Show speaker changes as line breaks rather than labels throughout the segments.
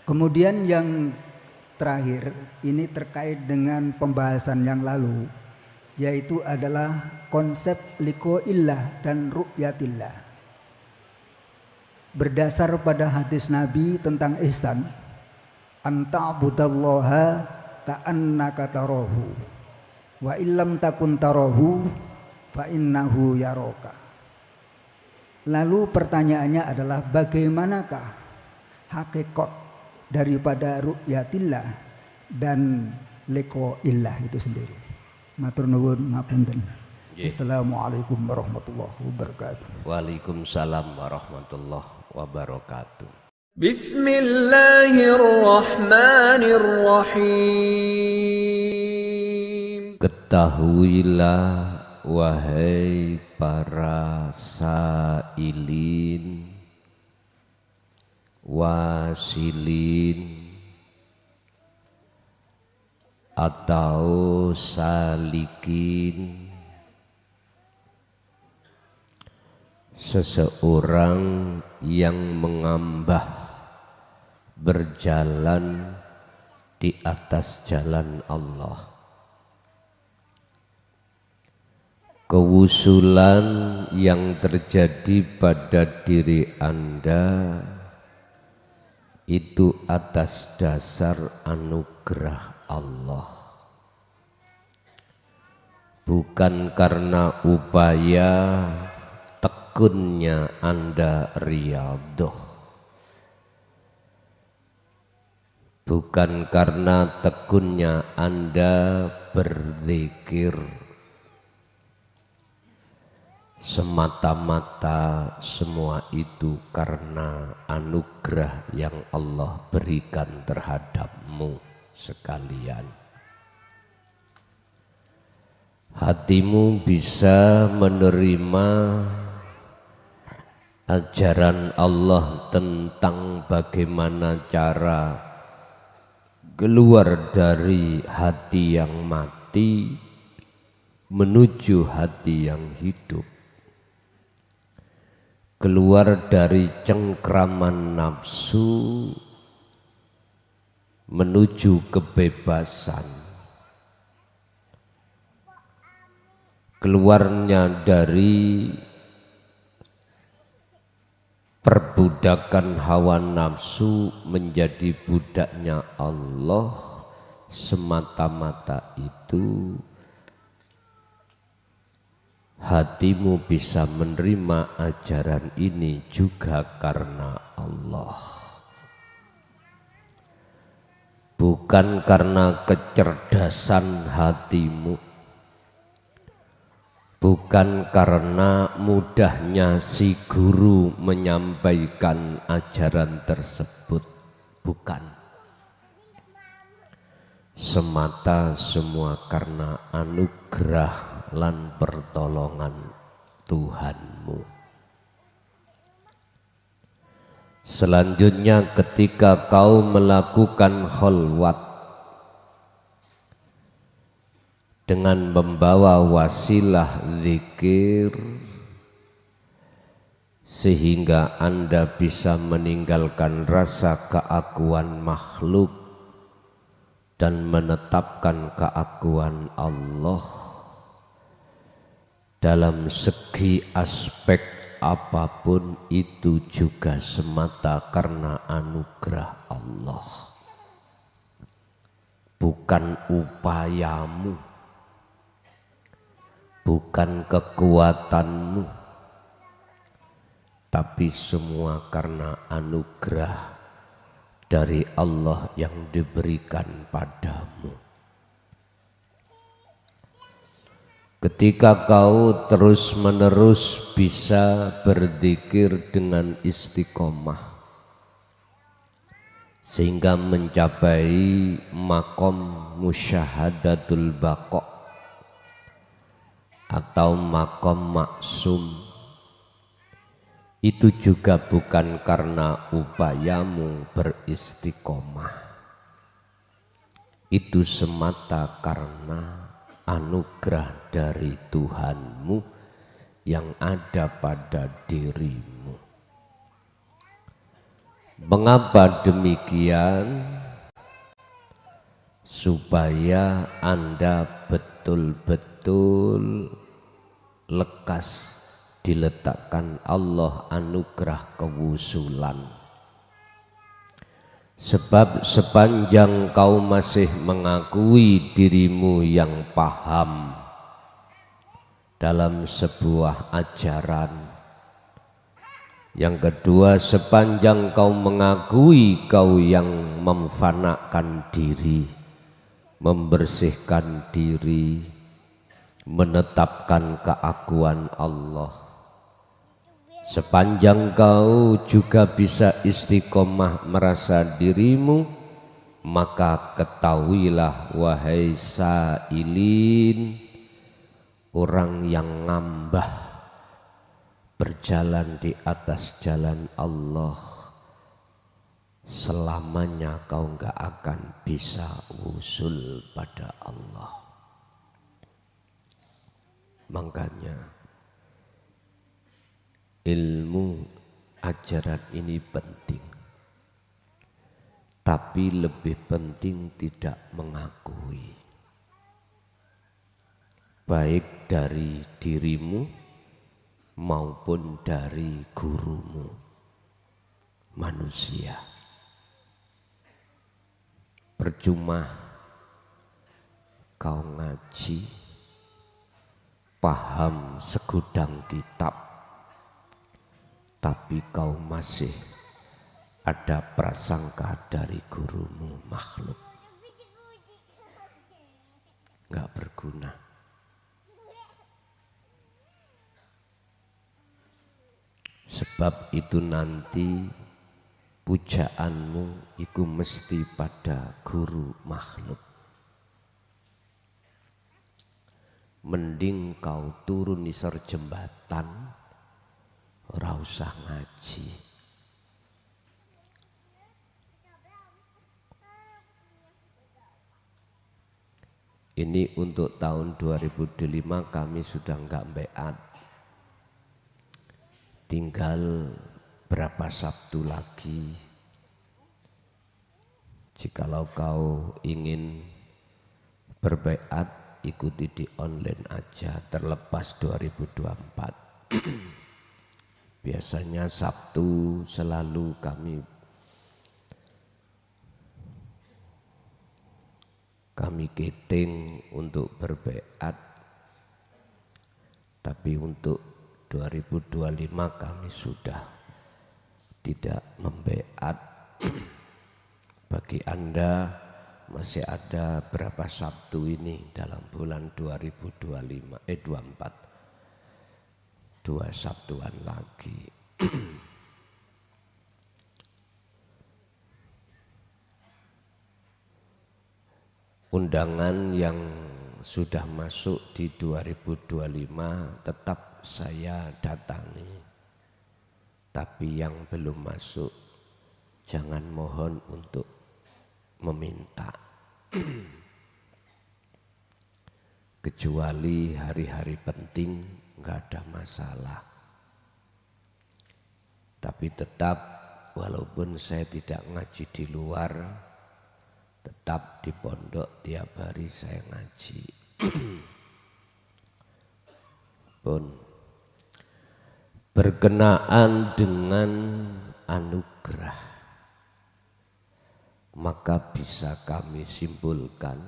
Kemudian yang terakhir ini terkait dengan pembahasan yang lalu, yaitu adalah konsep liqa'illah dan ru'yatillah. Berdasar pada hadis Nabi tentang ihsan, anta'budallaha ka'annaka tarahu wa illam takun tarahu fa innahu yaraka. Lalu pertanyaannya adalah bagaimanakah hakikat daripada ru'yatillah dan liqa'illah itu sendiri. Matur nuwun ngapunten. Assalamualaikum warahmatullahi wabarakatuh.
Waalaikumsalam warahmatullahi wabarakatuh.
Bismillahirrahmanirrahim.
Ketahuilah wahai para sailin, wasilin atau salikin, seseorang yang mengambah berjalan di atas jalan Allah. Kewusulan yang terjadi pada diri Anda itu atas dasar anugerah Allah, bukan karena upaya tekunnya Anda riyadhah, bukan karena tekunnya Anda berzikir, semata-mata semua itu karena anugerah yang Allah berikan terhadapmu sekalian. Hatimu bisa menerima ajaran Allah tentang bagaimana cara keluar dari hati yang mati menuju hati yang hidup, keluar dari cengkraman nafsu menuju kebebasan, keluarnya dari perbudakan hawa nafsu menjadi budaknya Allah, semata-mata itu hatimu bisa menerima ajaran ini juga karena Allah, bukan karena kecerdasan hatimu, bukan karena mudahnya si guru menyampaikan ajaran tersebut, bukan. Semata semua karena anugerah lan pertolongan Tuhanmu. Selanjutnya ketika kau melakukan kholwat dengan membawa wasilah zikir, sehingga Anda bisa meninggalkan rasa keakuan makhluk dan menetapkan keakuan Allah dalam segi aspek apapun, itu juga semata karena anugerah Allah, bukan upayamu, bukan kekuatanmu, tapi semua karena anugerah dari Allah yang diberikan padamu. Ketika kau terus-menerus bisa berzikir dengan istiqomah sehingga mencapai makom musyahadatul baqa atau makom maksum, itu juga bukan karena upayamu beristiqomah, itu semata karena anugerah dari Tuhanmu yang ada pada dirimu. Mengapa demikian? Supaya Anda betul-betul lekas diletakkan Allah anugerah kewusulan. Sebab sepanjang kau masih mengakui dirimu yang paham dalam sebuah ajaran, yang kedua sepanjang kau mengakui kau yang memfanakan diri, membersihkan diri, menetapkan keakuan Allah, sepanjang kau juga bisa istiqomah merasa dirimu, maka ketahuilah wahai sailin, orang yang ngambah berjalan di atas jalan Allah, selamanya kau enggak akan bisa usul pada Allah. Makanya ilmu ajaran ini penting, tapi lebih penting tidak mengakui, baik dari dirimu maupun dari gurumu manusia. Percuma kau ngaji, paham segudang kitab, tapi kau masih ada prasangka dari gurumu makhluk, nggak berguna. Sebab itu nanti pujaanmu itu mesti pada guru makhluk. Mending kau turun isor jembatan, ora usah ngaji. Ini untuk tahun 2025 kami sudah enggak beat. Tinggal berapa Sabtu lagi. Jikalau kau ingin berbaiat, ikuti di online aja, terlepas 2024. Biasanya Sabtu selalu kami keting untuk berbaiat, tapi untuk 2025 kami sudah tidak membaiat. Bagi Anda masih ada berapa Sabtu ini dalam bulan 2024, 2 Sabtuan lagi. Undangan yang sudah masuk di 2025 tetap saya datangi, tapi yang belum masuk jangan mohon untuk meminta. Kecuali hari-hari penting nggak ada masalah. Tapi tetap walaupun saya tidak ngaji di luar, tetap di pondok tiap hari saya ngaji. Pun berkenaan dengan anugerah, maka bisa kami simpulkan,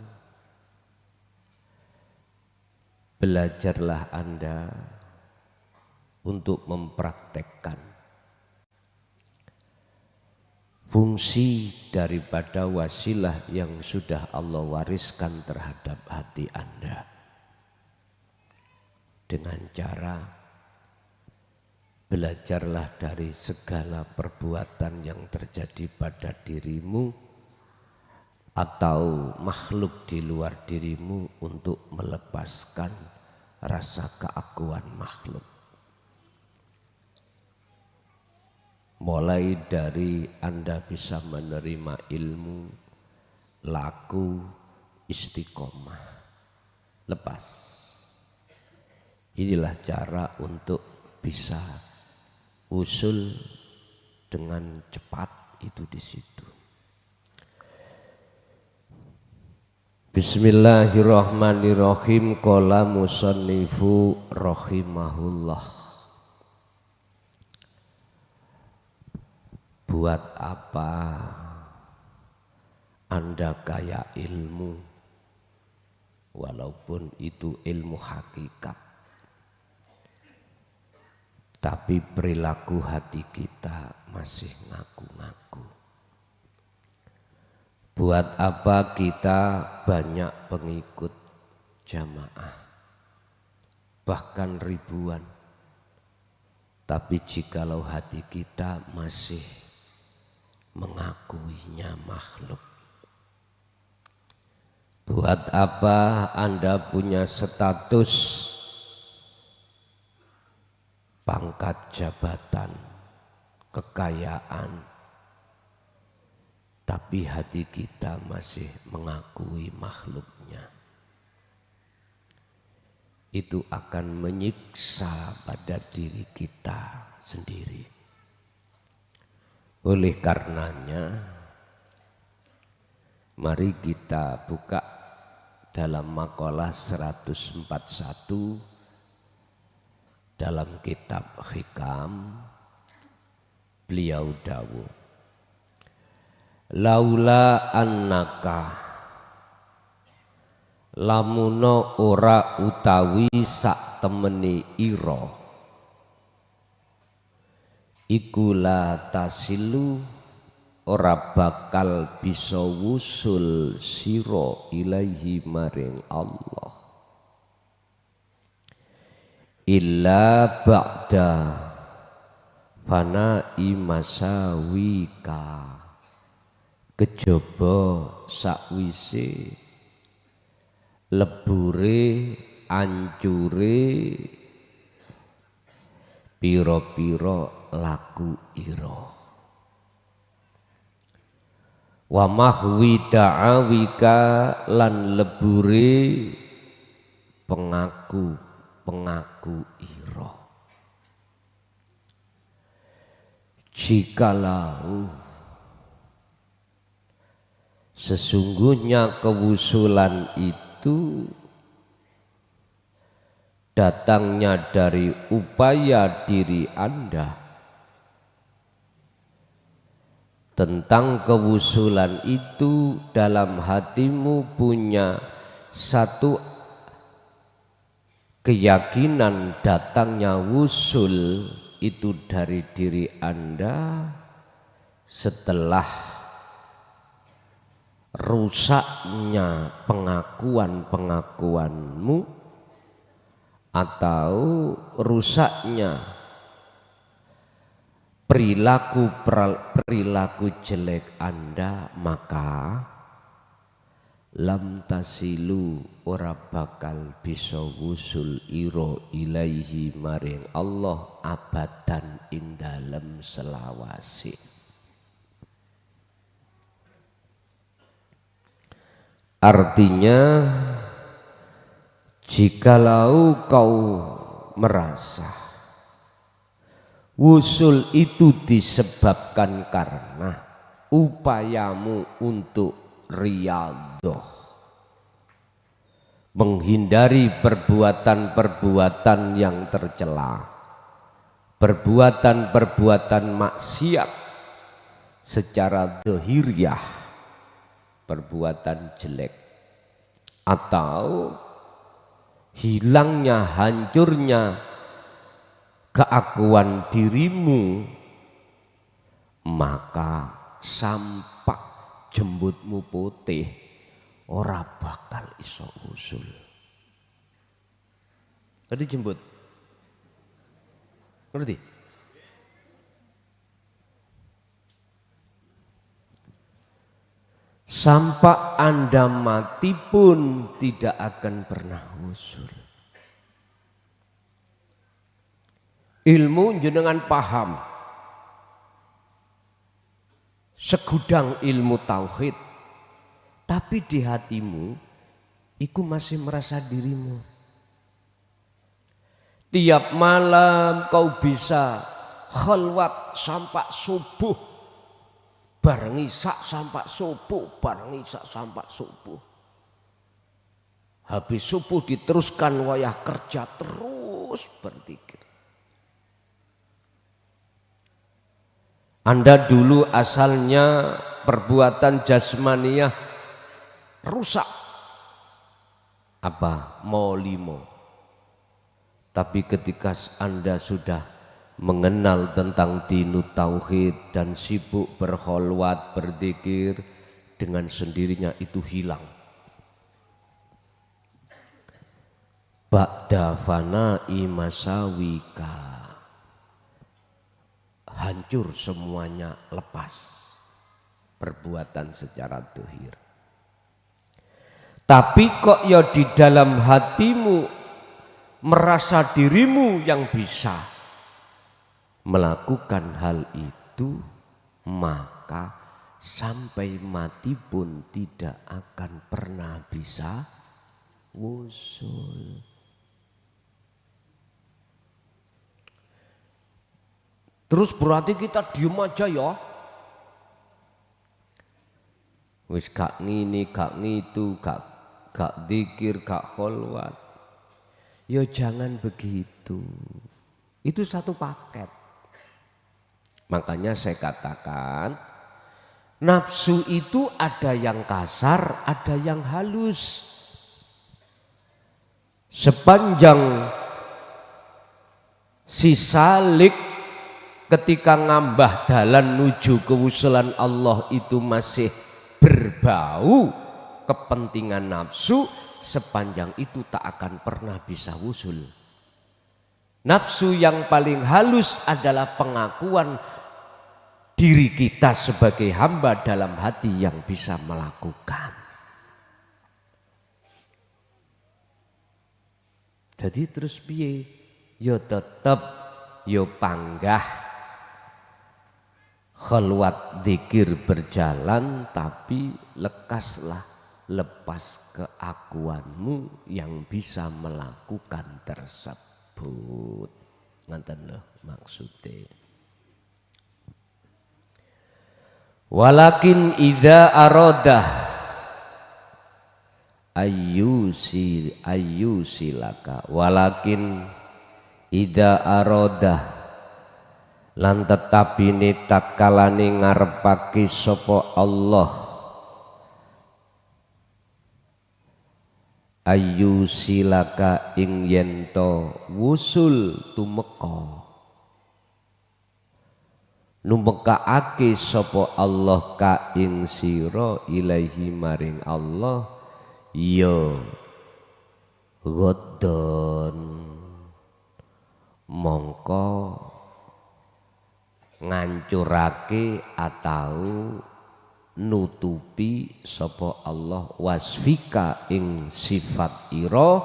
belajarlah Anda untuk mempraktekkan fungsi daripada wasilah yang sudah Allah wariskan terhadap hati Anda, dengan cara belajarlah dari segala perbuatan yang terjadi pada dirimu atau makhluk di luar dirimu untuk melepaskan rasa keakuan makhluk. Mulai dari Anda bisa menerima ilmu, laku, istiqomah, lepas. Inilah cara untuk bisa usul dengan cepat, itu di situ. Bismillahirrahmanirrahim. Qala musannifu rahimahullah. Buat apa Anda kaya ilmu, walaupun itu ilmu hakikat, tapi perilaku hati kita masih ngaku-ngaku. Buat apa kita banyak pengikut jamaah, bahkan ribuan, tapi jikalau hati kita masih mengakuinya makhluk. Buat apa Anda punya status, pangkat jabatan, kekayaan, tapi hati kita masih mengakui makhluknya? Itu akan menyiksa pada diri kita sendiri. Oleh karenanya, mari kita buka dalam makalah 141 dalam kitab Hikam. Beliau dawuh, laula annaka, lamuno ora utawi sak temeni ira, iku la tasilu, ora bakal bisa wusul sira ilaihi maring Allah, illa ba'da fana'i masawika, kejaba sakwise lebure ancure pira-pira laku ira, wa mahwi da'awika, lan lebure pengaku ira. Jikalau sesungguhnya kewusulan itu datangnya dari upaya diri Anda, tentang kewusulan itu dalam hatimu punya satu keyakinan datangnya wusul itu dari diri Anda setelah rusaknya pengakuan-pengakuanmu atau rusaknya perilaku jelek Anda, maka lam tasilu, ora bakal bisa wusul ira ilaihi maring Allah abadan ing dalem selawase. Artinya, jikalau kau merasa wusul itu disebabkan karena upayamu untuk riyadhah, menghindari perbuatan-perbuatan yang tercela, perbuatan-perbuatan maksiat secara zahiriyah, perbuatan jelek, atau hilangnya, hancurnya keakuan dirimu, maka sampak jembutmu putih ora bakal iso usul. Tadi jembut, ngerti? Sampai Anda mati pun tidak akan pernah usul. Ilmu jenengan paham, segudang ilmu tauhid, tapi di hatimu iku masih merasa dirimu. Tiap malam kau bisa khalwat sampai subuh, bareng isak sampai subuh, bareng isak sampai subuh. Habis subuh diteruskan wayah kerja terus berzikir. Anda dulu asalnya perbuatan jasmaniyah rusak. Apa? Molimo. Tapi ketika Anda sudah mengenal tentang dinut tauhid dan sibuk berkholwat, berzikir, dengan sendirinya itu hilang. Ba'da fana'i masawika, hancur semuanya, lepas perbuatan secara zahir. Tapi kok ya di dalam hatimu merasa dirimu yang bisa melakukan hal itu, maka sampai mati pun tidak akan pernah bisa wusul. Terus berarti kita diem aja ya. Wis gak ngini, gak ngitu, gak dzikir, gak kholwat. Ya jangan begitu. Itu satu paket. Makanya saya katakan nafsu itu ada yang kasar, ada yang halus. Sepanjang si salik ketika ngambah dalan nuju kewusulan Allah itu masih berbau kepentingan nafsu, sepanjang itu tak akan pernah bisa wusul. Nafsu yang paling halus adalah pengakuan diri kita sebagai hamba dalam hati yang bisa melakukan. Jadi terus piye? Yo tetep yo panggah khalwat dzikir berjalan, tapi lekaslah, lepas keakuanmu yang bisa melakukan tersebut. Nganten loh maksudnya. Walakin idza aradah ayyusilaka, walakin idza aradah lan tetapine tatkalane ngarepake sapa Allah ayyusilaka ing yento wusul tumeka, numekaake sapa Allah ka ing sira ilaihi maring Allah, ya ghaddon mongko ngancurake atau nutupi sapa Allah wasfika ing sifat ira,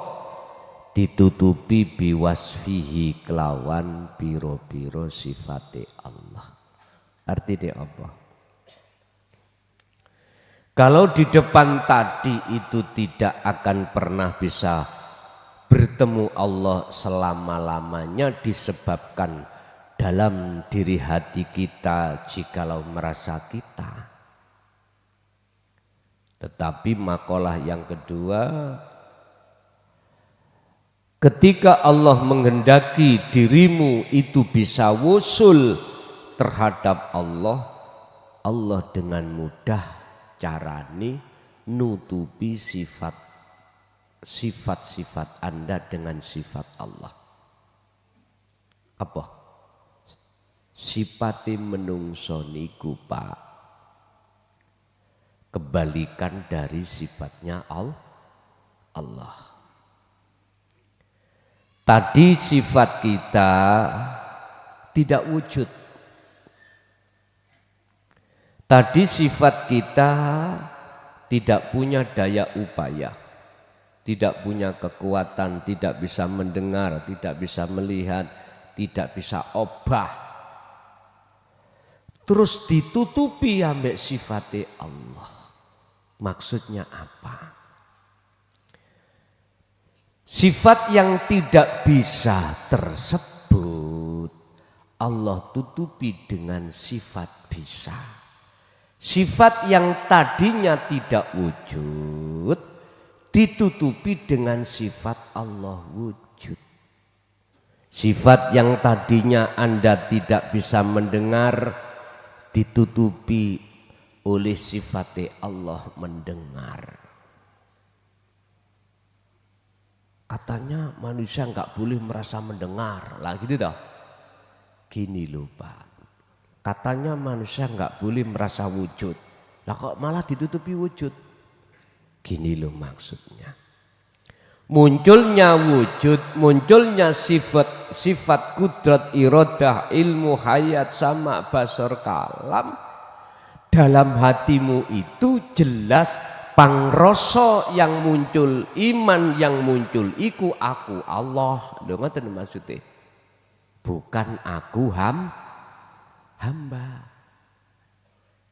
ditutupi biwasfihi kelawan piro-piro sifate Allah. Artinya apa? Kalau di depan tadi itu tidak akan pernah bisa bertemu Allah selama-lamanya disebabkan dalam diri hati kita jikalau merasa kita. Tetapi makalah yang kedua, ketika Allah menghendaki dirimu itu bisa wusul terhadap Allah, Allah dengan mudah carane nutupi sifat-sifat Anda dengan sifat Allah. Apa? Sifate menungso niku Pak, kebalikan dari sifatnya Allah. Tadi sifat kita tidak wujud. Tadi sifat kita tidak punya daya upaya, tidak punya kekuatan, tidak bisa mendengar, tidak bisa melihat, tidak bisa obah. Terus ditutupi ambek sifatnya Allah. Maksudnya apa? Sifat yang tidak bisa tersebut Allah tutupi dengan sifat bisa. Sifat yang tadinya tidak wujud ditutupi dengan sifat Allah wujud. Sifat yang tadinya Anda tidak bisa mendengar ditutupi oleh sifat Allah mendengar. Katanya manusia nggak boleh merasa mendengar, lah gitu dah. Gini loh Pak. Katanya manusia nggak boleh merasa wujud. Lah kok malah ditutupi wujud? Gini loh maksudnya. Munculnya wujud, munculnya sifat kudrat, iradah, ilmu, hayat, sama, basar, kalam. Dalam hatimu itu jelas pangrasa yang muncul, iman yang muncul, iku aku Allah. Lho ngoten maksudnya. Bukan aku hamba.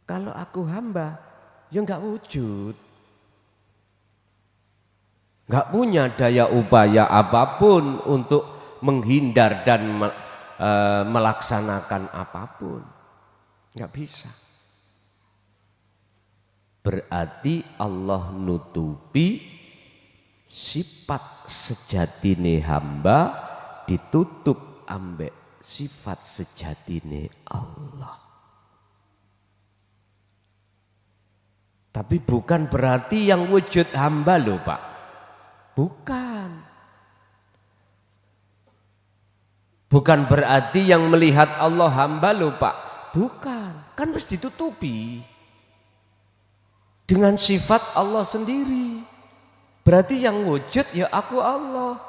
Kalau aku hamba, ya enggak wujud. Enggak punya daya upaya apapun untuk menghindar dan melaksanakan apapun. Enggak bisa. Berarti Allah nutupi sifat sejatine hamba ditutup ambek sifat sejatine Allah. Tapi bukan berarti yang wujud hamba loh Pak. Bukan. Bukan berarti yang melihat Allah hamba loh Pak. Bukan. Kan harus ditutupi dengan sifat Allah sendiri. Berarti yang wujud ya aku Allah.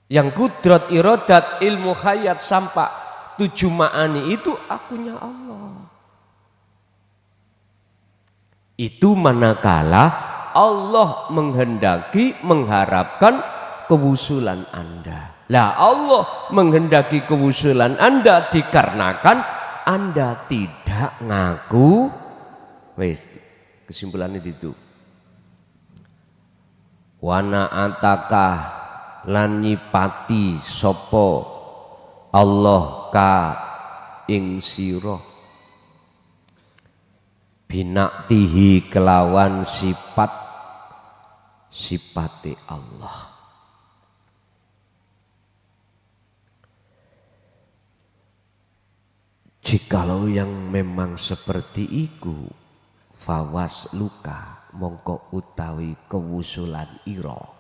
Yang kudrat, iradat, ilmu, hayat, sampai 7 ma'ani itu akunya Allah. Itu manakala Allah menghendaki, mengharapkan kewusulan Anda. Lah Allah menghendaki kewusulan Anda dikarenakan Anda tidak ngaku. Wes, kesimpulannya itu. Wana atakah lan nyipati sopo Allah ka ing sira binaktihi kelawan sifate Allah. Jikalau yang memang seperti itu, fawas luka mongko utawi kewusulan ira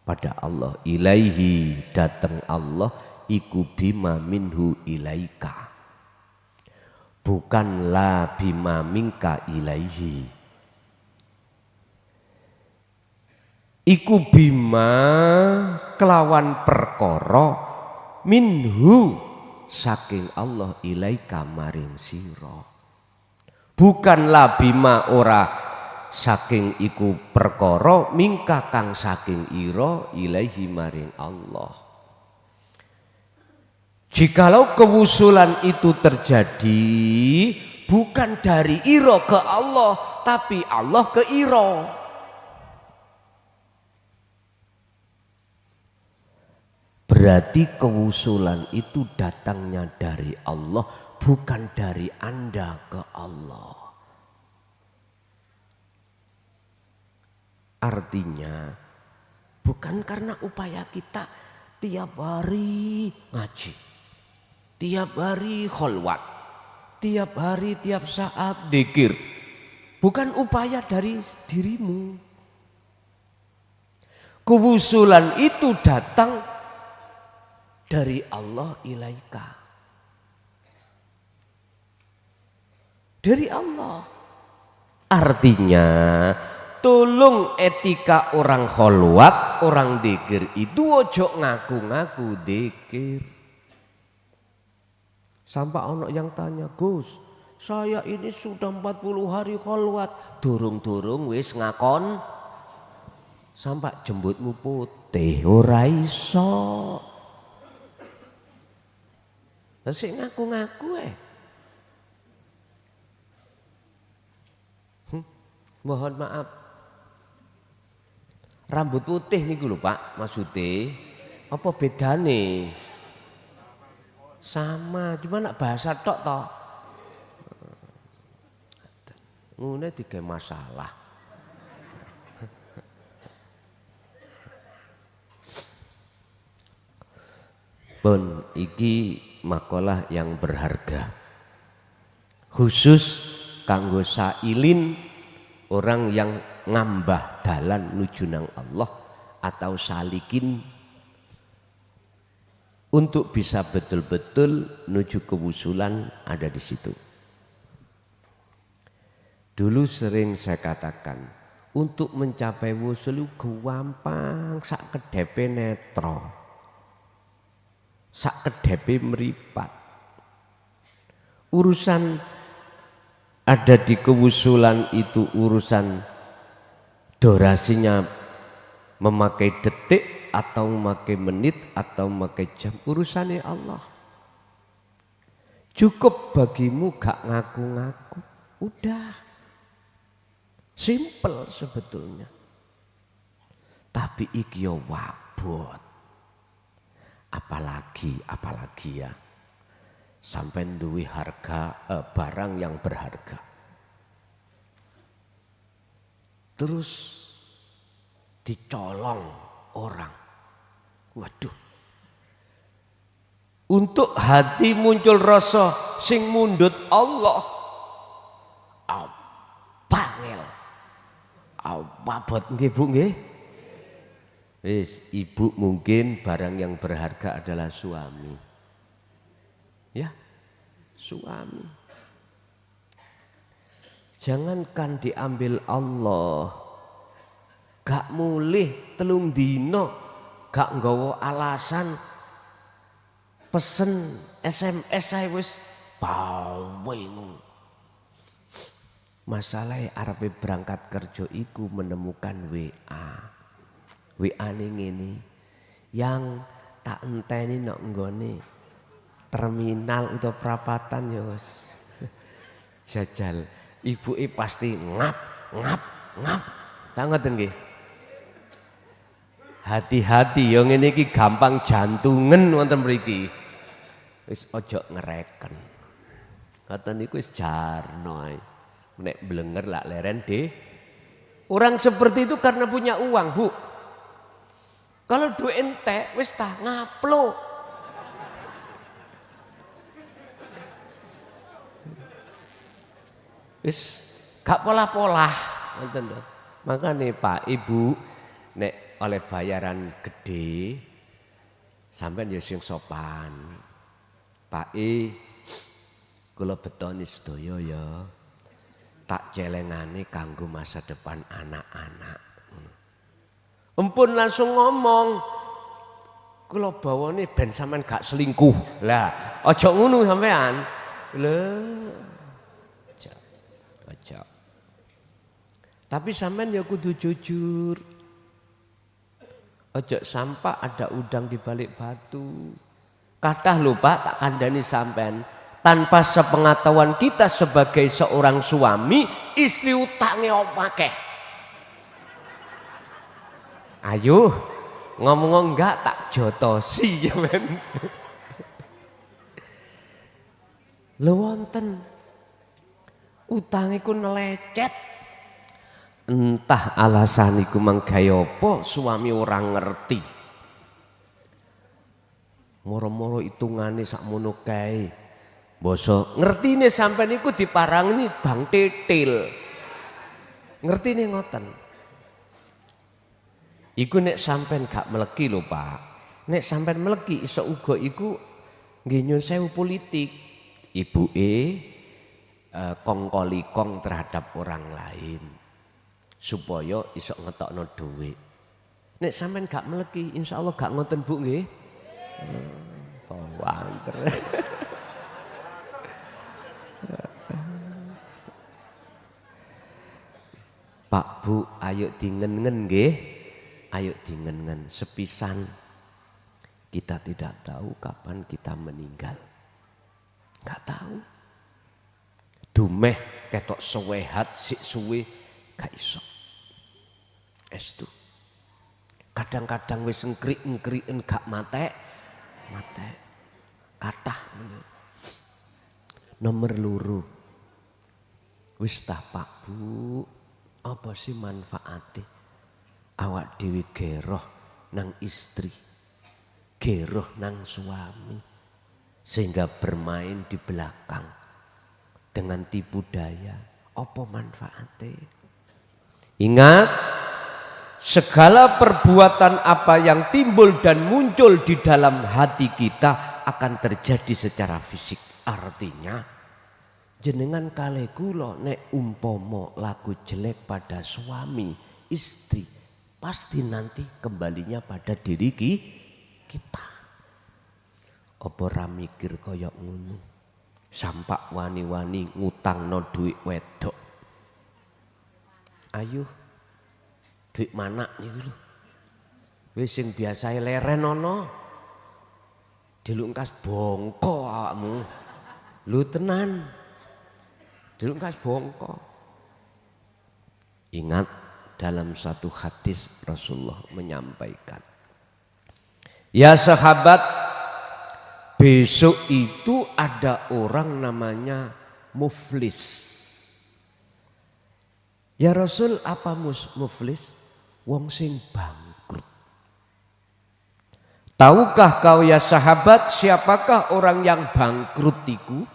pada Allah, ilaihi datang Allah, iku bima minhu ilaika, bukan la bima minka ilaihi. Iku bima kelawan perkara minhu saking Allah ilaika maring sira. Bukan la bima ora saking iku perkara mingka kang saking ira ilaihi maring Allah. Jikalau kewusulan itu terjadi bukan dari ira ke Allah, tapi Allah ke ira. Berarti kewusulan itu datangnya dari Allah, bukan dari Anda ke Allah. Artinya bukan karena upaya kita tiap hari ngaji, tiap hari kholwat, tiap hari tiap saat dzikir. Bukan upaya dari dirimu. Kewusulan itu datang dari Allah ilaika. Dari Allah. Artinya tolong etika orang kholwat, orang dzikir itu ojo ngaku-ngaku dzikir. Sampai ono yang tanya, Gus, saya ini sudah 40 hari kholwat, durung-durung wis ngakon. Sampai jembutmu putih ora iso. Sik ngaku-ngaku Mohon maaf. Rambut putih niku lho Pak, maksudnya apa bedane? Sama, cuma nak bahasa tok toh. Ngene tiga masalah. Pun iki makalah yang berharga. Khusus kanggo sailin orang yang ngambah dalan nuju nang Allah atau salikin untuk bisa betul-betul nuju kewusulan ada di situ. Dulu sering saya katakan, untuk mencapai wusul gampang sak kedepe netro, sak kedepe meripat. Urusan ada di kewusulan itu urusan durasinya memakai detik atau memakai menit atau memakai jam, urusannya Allah. Cukup bagimu gak ngaku-ngaku, udah. Simple sebetulnya. Tapi iki yo wabot. Apalagi ya. Sampai duwe harga barang yang berharga. Terus dicolong orang. Waduh. Untuk hati muncul rasa sing mundut Allah. Bangel. Wabot nggih Bu nggih. Wis, ibu mungkin barang yang berharga adalah suami. Ya, suami. Jangankan diambil Allah, gak mulih telung dino, gak nggawa alasan pesen SMS saya wis baweng. Masalahnya arepe berangkat kerja iku menemukan WA. WA ini yang tak enteni nok nggone terminal atau perapatan ya wis. Jajal ibuke pasti ngap. Tak ngoten nggih. Hati-hati ya ngene iki gampang jantungan wonten mriki. Wis aja ngereken. Ngoten niku wis jarno ae. Nek blenger lak leren deh. Orang seperti itu karena punya uang, Bu. Kalau duit entek wis tah ngaplo. Wis gak pola-pola. Makanya Pak Ibu nek oleh bayaran gede sampean ya sing sopan. Pak kula betoni sedaya ya. Tak celengane kanggo masa depan anak-anak. Empun langsung ngomong, kula bawane ben sampean gak selingkuh. Lah, aja ngono sampean. Lho. Aja. Tapi sampean ya kudu jujur. Aja sampai ada udang di balik batu. Kathah lho Pak, tak kandhani sampean. Tanpa sepengetahuan kita sebagai seorang suami, istri utangnya opakeh. Ayo, ngomong enggak tak jotosi ya men. Lho wonten utang iku nelecet. Entah alasan iku manggawe apa, suami orang ngerti. Moro-moro hitungane sakmono kae. Boso ngertine sampean iku diparangni Bang Titil. Ngertine ngoten. Iku nek sampean gak meleki lho Pak. Nek sampean meleki iso uga iku nggih nyun sewu politik. Ibuke kongkolikong terhadap orang lain. Supaya iso ngetokno dhuwit. Nek sampean gak meleki insyaallah gak ngoten Bu nggih. Wanter. Pak Bu, ayo dingen-ngen nggih. Ayo dingen-ngen sepisan kita tidak tahu kapan kita meninggal. Enggak tahu. Dumeh ketok sewehat sik suwe gak iso. Estu. Kadang-kadang wis engkrik-engkriken gak matek. Kathah. Nomor loro. Wis tah Pak Bu, apa sih manfaate awak dhewe geroh nang istri, geroh nang suami, sehingga bermain di belakang dengan tipu daya. Apa manfaate? Ingat, segala perbuatan apa yang timbul dan muncul di dalam hati kita akan terjadi secara fisik. Artinya jenengan kale kula nek umpomo laku jelek pada suami, istri, pasti nanti kembalinya pada diri kita. Apa ra mikir kaya ngono? Sampak wani-wani ngutangno duit wedok. Ayo duit mana niku lho. Wis sing biasae leren ana. Dilungkas bongko awakmu. Lho tenan. Dilungkas bongko. Ingat dalam satu hadis Rasulullah menyampaikan. Ya sahabat, besok itu ada orang namanya muflis. Ya Rasul, apa muflis? Wong sing bangkrut. Tahukah kau ya sahabat, siapakah orang yang bangkrut itu?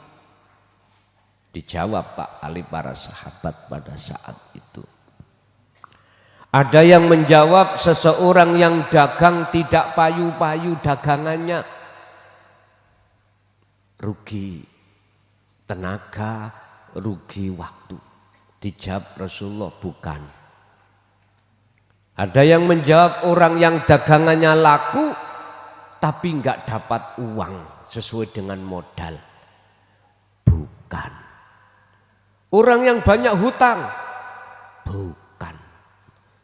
Dijawab Pak Ali para sahabat pada saat itu. Ada yang menjawab seseorang yang dagang tidak payu-payu dagangannya. Rugi tenaga, rugi waktu. Dijawab Rasulullah, bukan. Ada yang menjawab orang yang dagangannya laku tapi enggak dapat uang sesuai dengan modal. Bukan. Orang yang banyak hutang. Bukan.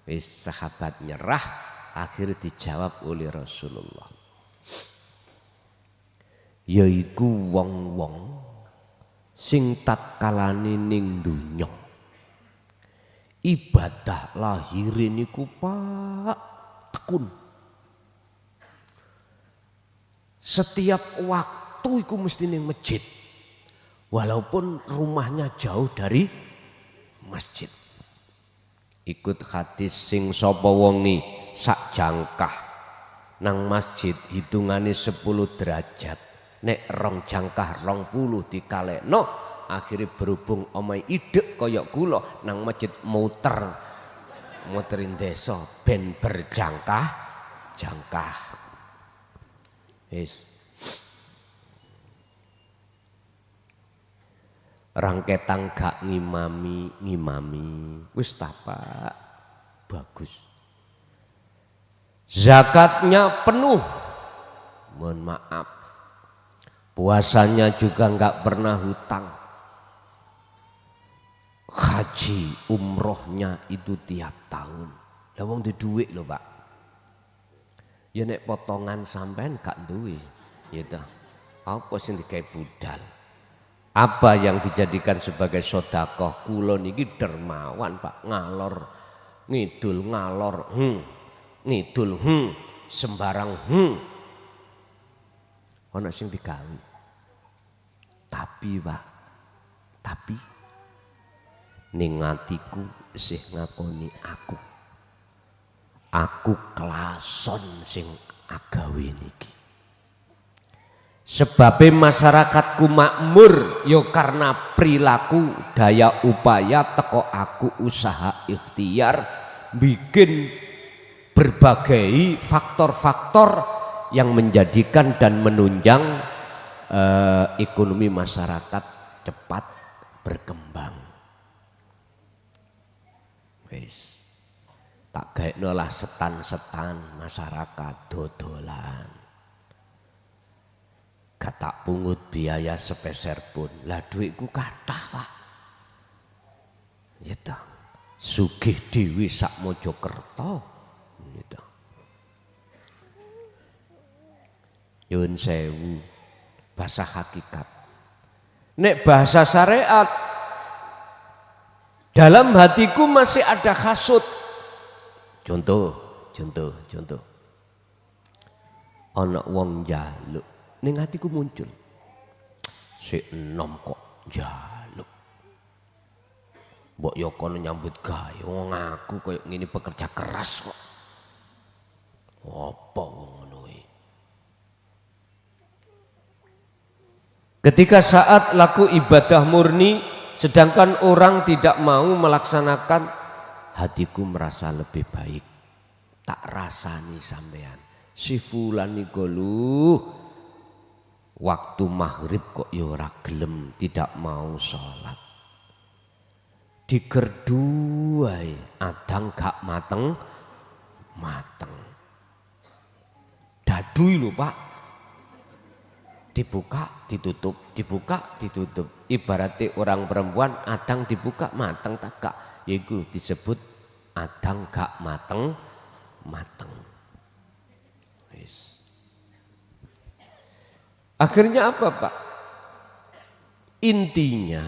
Wis sahabat nyerah, akhirnya dijawab oleh Rasulullah. Yaiku wong-wong sing tatkalane ning donya ibadah lahir niku Pak tekun. Setiap waktu iku mesti ning masjid. Walaupun rumahnya jauh dari masjid. Ikut hadis sing sapa wongi sak jangkah nang masjid hitungane 10 derajat. Nek rong jangkah 20 dikalekno akhirnya berhubung omai idek kaya kula nang masjid muterin desa ben berjangkah-jangkah. Wis. Rangketang gak ngimami. Wis ta Pak. Bagus. Zakatnya penuh. Mohon maaf. Puasanya juga enggak pernah hutang. Haji umrohnya itu tiap tahun. Lah wong duwe duit lho Pak. Ya nek potongan sampean gak duwe. Gitu. Apa sing digawe budal? Apa yang dijadikan sebagai sedekah? Kula niki dermawan Pak, ngalor ngidul ngalor ngidul sembarang ana sing digawe. Tapi Pak, tapi ning atiku isih ngakoni aku. Aku klason sing agawe niki. Sebabnya masyarakatku makmur yo karena perilaku daya upaya teko aku usaha ikhtiar bikin berbagai faktor-faktor yang menjadikan dan menunjang ekonomi masyarakat cepat berkembang. Wis tak gaekno lah setan-setan masyarakat dodolan. Gak tak pungut biaya sepeser pun. Lah duitku kathah Pak. Gitu. Sugih dhewe sak Mojokerto. Gitu. Yun sewu bahasa hakikat. Nek bahasa syariat dalam hatiku masih ada hasud. Contoh. Ana wong njaluk ning hatiku muncul. Si enom kok njaluk. Mbok yo kono nyambut gawe wong aku koyo ngene pekerja keras kok. Apa wong ngono iki? Ketika saat laku ibadah murni sedangkan orang tidak mau melaksanakan, hatiku merasa lebih baik. Tak rasani sampean. Si fulan niku lho waktu maghrib kok ya ora gelem, tidak mau sholat. Digerdu wae adang gak mateng. Dadui lho Pak. Dibuka, ditutup, dibuka, ditutup. Ibaratnya orang perempuan adang dibuka mateng tak gak. Yaitu disebut adang gak mateng. Yes. Akhirnya apa Pak? Intinya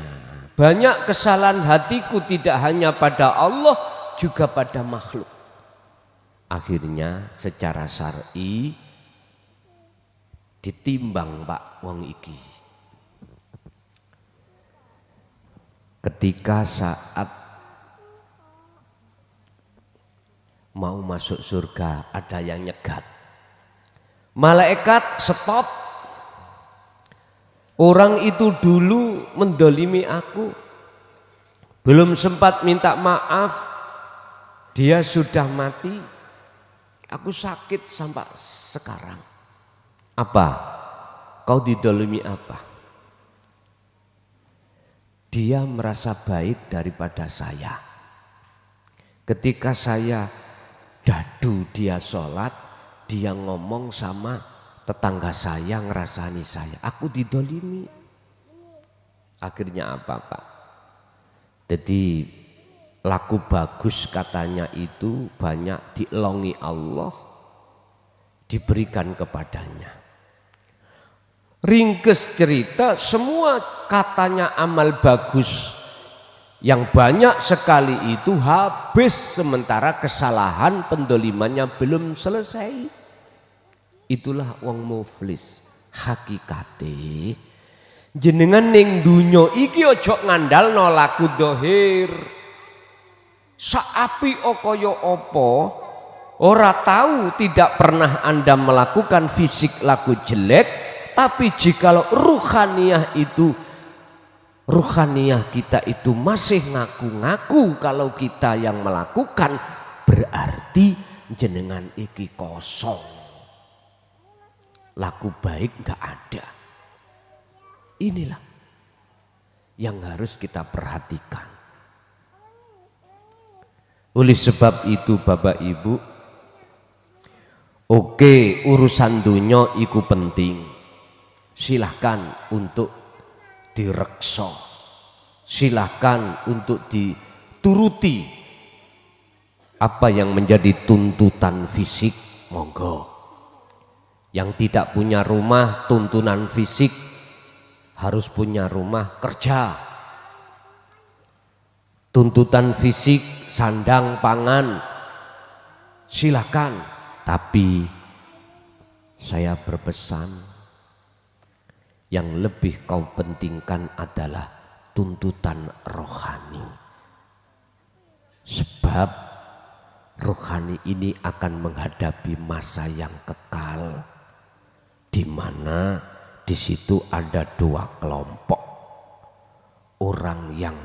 banyak kesalahan hatiku tidak hanya pada Allah, juga pada makhluk. Akhirnya secara syar'i ditimbang Pak wong iki. Ketika saat mau masuk surga ada yang nyegat. Malaikat stop. Orang itu dulu mendolimi aku, belum sempat minta maaf, dia sudah mati. Aku sakit sampai sekarang. Apa? Kau didolimi apa? Dia merasa baik daripada saya. Ketika saya dadu dia sholat, dia ngomong sama tetangga saya, ngerasani saya, aku didolimi. Akhirnya apa Pak? Jadi laku bagus katanya itu banyak dielongi Allah, diberikan kepadanya. Ringkes cerita, semua katanya amal bagus yang banyak sekali itu habis, sementara kesalahan pendolimannya belum selesai. Itulah wong muflis. Hakikate jenengan ning dunya iki aja ngandalno laku dohir. Saapi kaya apa, ora tahu, tidak pernah Anda melakukan fisik laku jelek, tapi jikalau ruhaniyah kita itu masih ngaku-ngaku kalau kita yang melakukan, berarti jenengan iki kosong. Laku baik gak ada. Inilah yang harus kita perhatikan. Oleh sebab itu Bapak Ibu, oke, urusan dunia itu penting. Silahkan untuk direksa, silahkan untuk dituruti. Apa yang menjadi tuntutan fisik, monggo. Yang tidak punya rumah, tuntunan fisik harus punya rumah kerja. Tuntutan fisik, sandang, pangan, silakan. Tapi saya berpesan, yang lebih kau pentingkan adalah tuntutan rohani. Sebab rohani ini akan menghadapi masa yang kekal, di mana di situ ada dua kelompok. Orang yang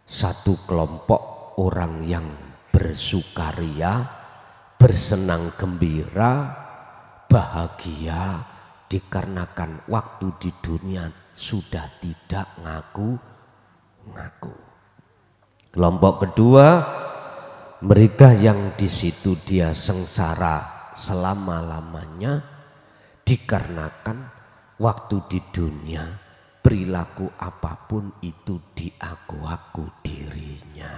satu kelompok, orang yang bersukaria, bersenang gembira, bahagia dikarenakan waktu di dunia sudah tidak ngaku-ngaku. Kelompok kedua, mereka yang di situ dia sengsara selama-lamanya dikarenakan waktu di dunia perilaku apapun itu diaku-aku dirinya.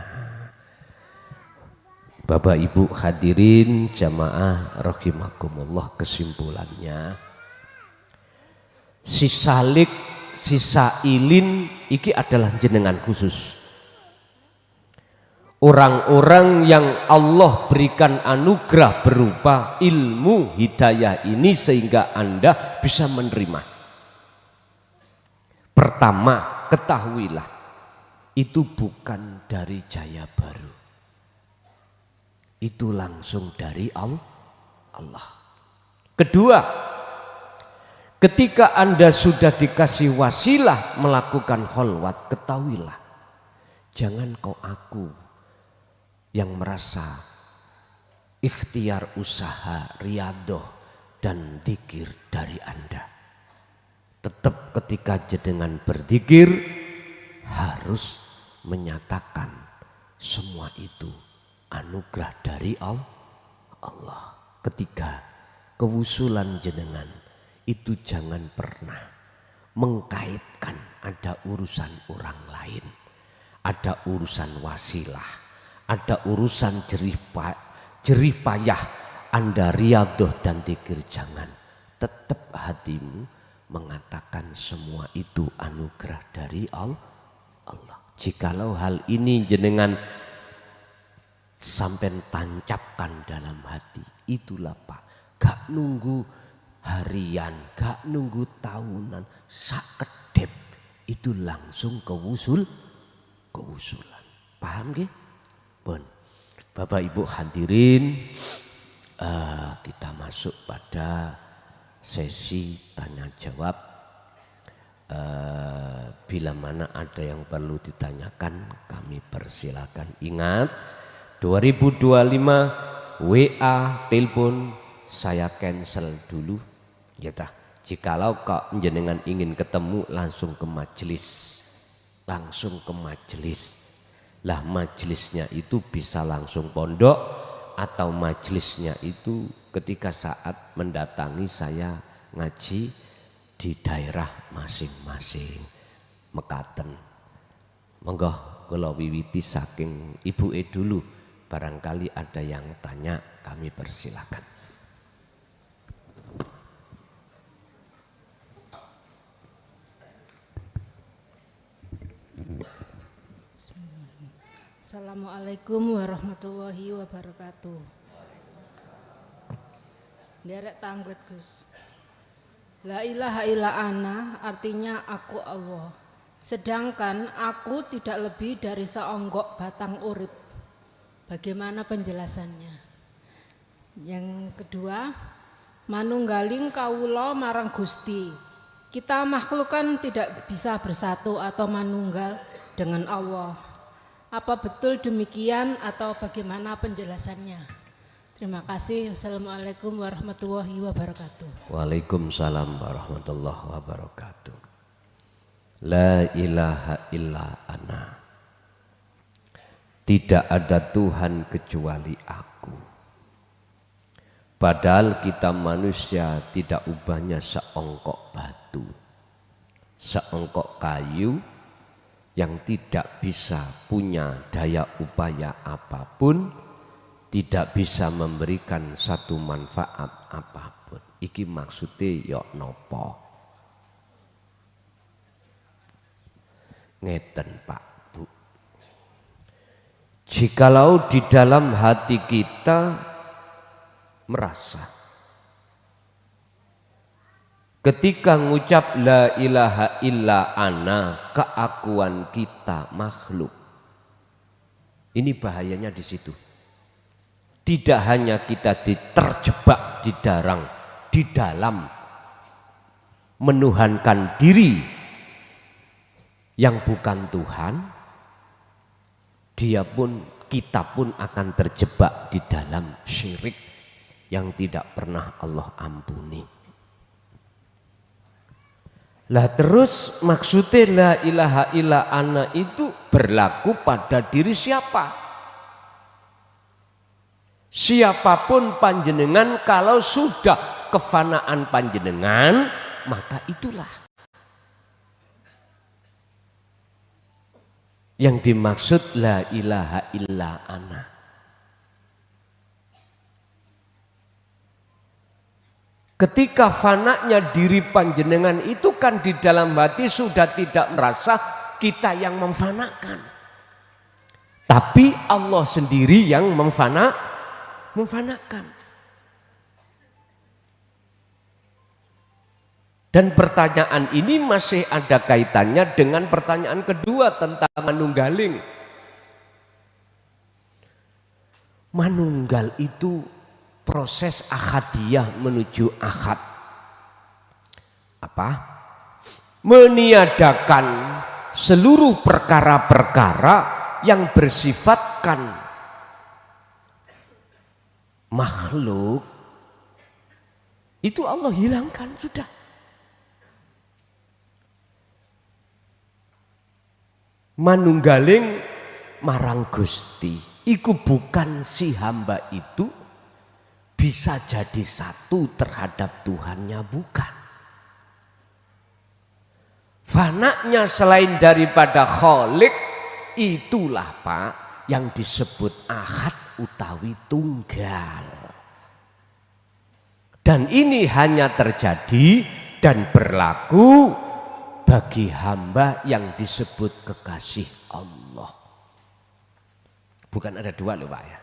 Bapak Ibu hadirin jamaah rahimakumullah, kesimpulannya si salik, si sailin iki adalah jenengan khusus. Orang-orang yang Allah berikan anugerah berupa ilmu hidayah ini sehingga Anda bisa menerima. Pertama, ketahuilah itu bukan dari Jaya Baru. Itu langsung dari Allah. Kedua, ketika Anda sudah dikasih wasilah melakukan kholwat, ketahuilah, jangan kau aku yang merasa ikhtiar usaha, riadoh dan dzikir dari Anda. Tetap ketika jenengan berzikir harus menyatakan semua itu anugerah dari Allah. Ketiga, kewusulan jenengan itu jangan pernah mengkaitkan ada urusan orang lain, ada urusan wasilah, ada urusan jerih payah Anda riadoh dan dzikir, jangan. Tetap hatimu mengatakan semua itu anugerah dari Allah. Jikalau hal ini jenengan sampai tancapkan dalam hati, itulah Pak, gak nunggu harian, gak nunggu tahunan, sakedep itu langsung kewusulan. Paham nggih? Bon, Bapak Ibu hadirin, kita masuk pada sesi tanya jawab. Bila mana ada yang perlu ditanyakan, kami persilakan. Ingat, 2025 WA, telepon saya cancel dulu. Ya tah. Jikalau kau jenengan ingin ketemu, langsung ke majelis. Lah majelisnya itu bisa langsung pondok, atau majelisnya itu ketika saat mendatangi saya ngaji di daerah masing-masing mekaten. Monggo kula wiwiti saking ibuke dulu, barangkali ada yang tanya, kami persilakan.
Assalamualaikum warahmatullahi wabarakatuh. Derek tanglet Gus. La ilaha illa ana artinya aku Allah. Sedangkan aku tidak lebih dari seonggok batang urip. Bagaimana penjelasannya? Yang kedua, manunggaling kawula marang Gusti. Kita makhluk kan tidak bisa bersatu atau manunggal dengan Allah. Apa betul demikian atau bagaimana penjelasannya? Terima kasih. Wassalamualaikum warahmatullahi wabarakatuh.
Waalaikumsalam warahmatullahi wabarakatuh. La ilaha illa ana. Tidak ada Tuhan kecuali aku. Padahal kita manusia tidak ubahnya seongkok batu, seongkok kayu yang tidak bisa punya daya upaya apapun, tidak bisa memberikan satu manfaat apapun. Iki maksudnya ya nopo. Ngeten Pak Bu. Jikalau di dalam hati kita merasa ketika ngucap la ilaha illa ana, keakuan kita makhluk. Ini bahayanya di situ. Tidak hanya kita terjebak di dalam menuhankan diri yang bukan Tuhan, kita pun akan terjebak di dalam syirik yang tidak pernah Allah ampuni. Lah terus maksudnya la ilaha illa ana itu berlaku pada diri siapa? Siapapun panjenengan, kalau sudah kefanaan panjenengan, maka itulah yang dimaksud la ilaha illa ana. Ketika fananya diri panjenengan itu kan di dalam hati sudah tidak merasa kita yang memfanakan, tapi Allah sendiri yang memfanakan. Dan pertanyaan ini masih ada kaitannya dengan pertanyaan kedua tentang manunggaling. Manunggal itu proses ahadiyah menuju ahad. Apa? Meniadakan seluruh perkara-perkara yang bersifatkan makhluk, itu Allah hilangkan sudah. Manunggaling marang Gusti, iku bukan si hamba itu bisa jadi satu terhadap Tuhannya, bukan. Fananya selain daripada Khalik, itulah Pak yang disebut ahad utawi tunggal. Dan ini hanya terjadi dan berlaku bagi hamba yang disebut kekasih Allah. Bukan ada dua loh Pak ya.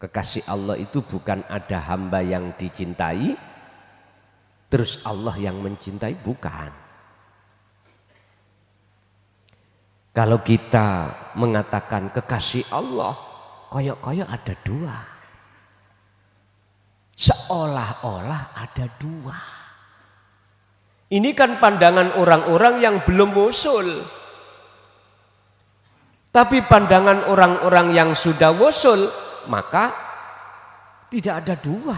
Kekasih Allah itu bukan ada hamba yang dicintai, terus Allah yang mencintai, bukan. Kalau kita mengatakan kekasih Allah, koyok-koyok ada dua. Seolah-olah ada dua. Ini kan pandangan orang-orang yang belum wusul. Tapi pandangan orang-orang yang sudah wusul, maka tidak ada dua.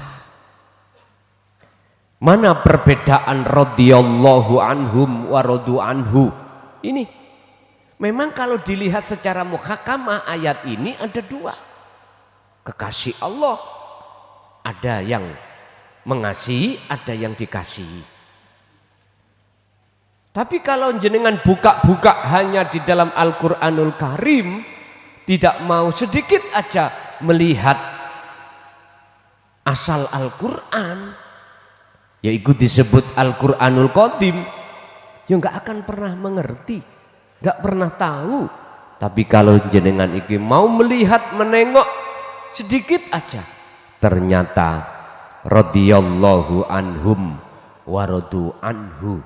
Mana perbedaan radhiyallahu anhum wa radu anhu? Ini memang kalau dilihat secara muhakamah ayat ini ada dua. Kekasih Allah, ada yang mengasihi, ada yang dikasihi. Tapi kalau jenengan buka-buka hanya di dalam Al-Quranul Karim, tidak mau sedikit aja melihat asal Al-Quran, yaitu disebut Al-Quranul Qadim, ya nggak akan pernah mengerti, nggak pernah tahu. Tapi kalau jenengan ini mau melihat, menengok sedikit aja, ternyata radhiyallahu anhum wa radu anhu,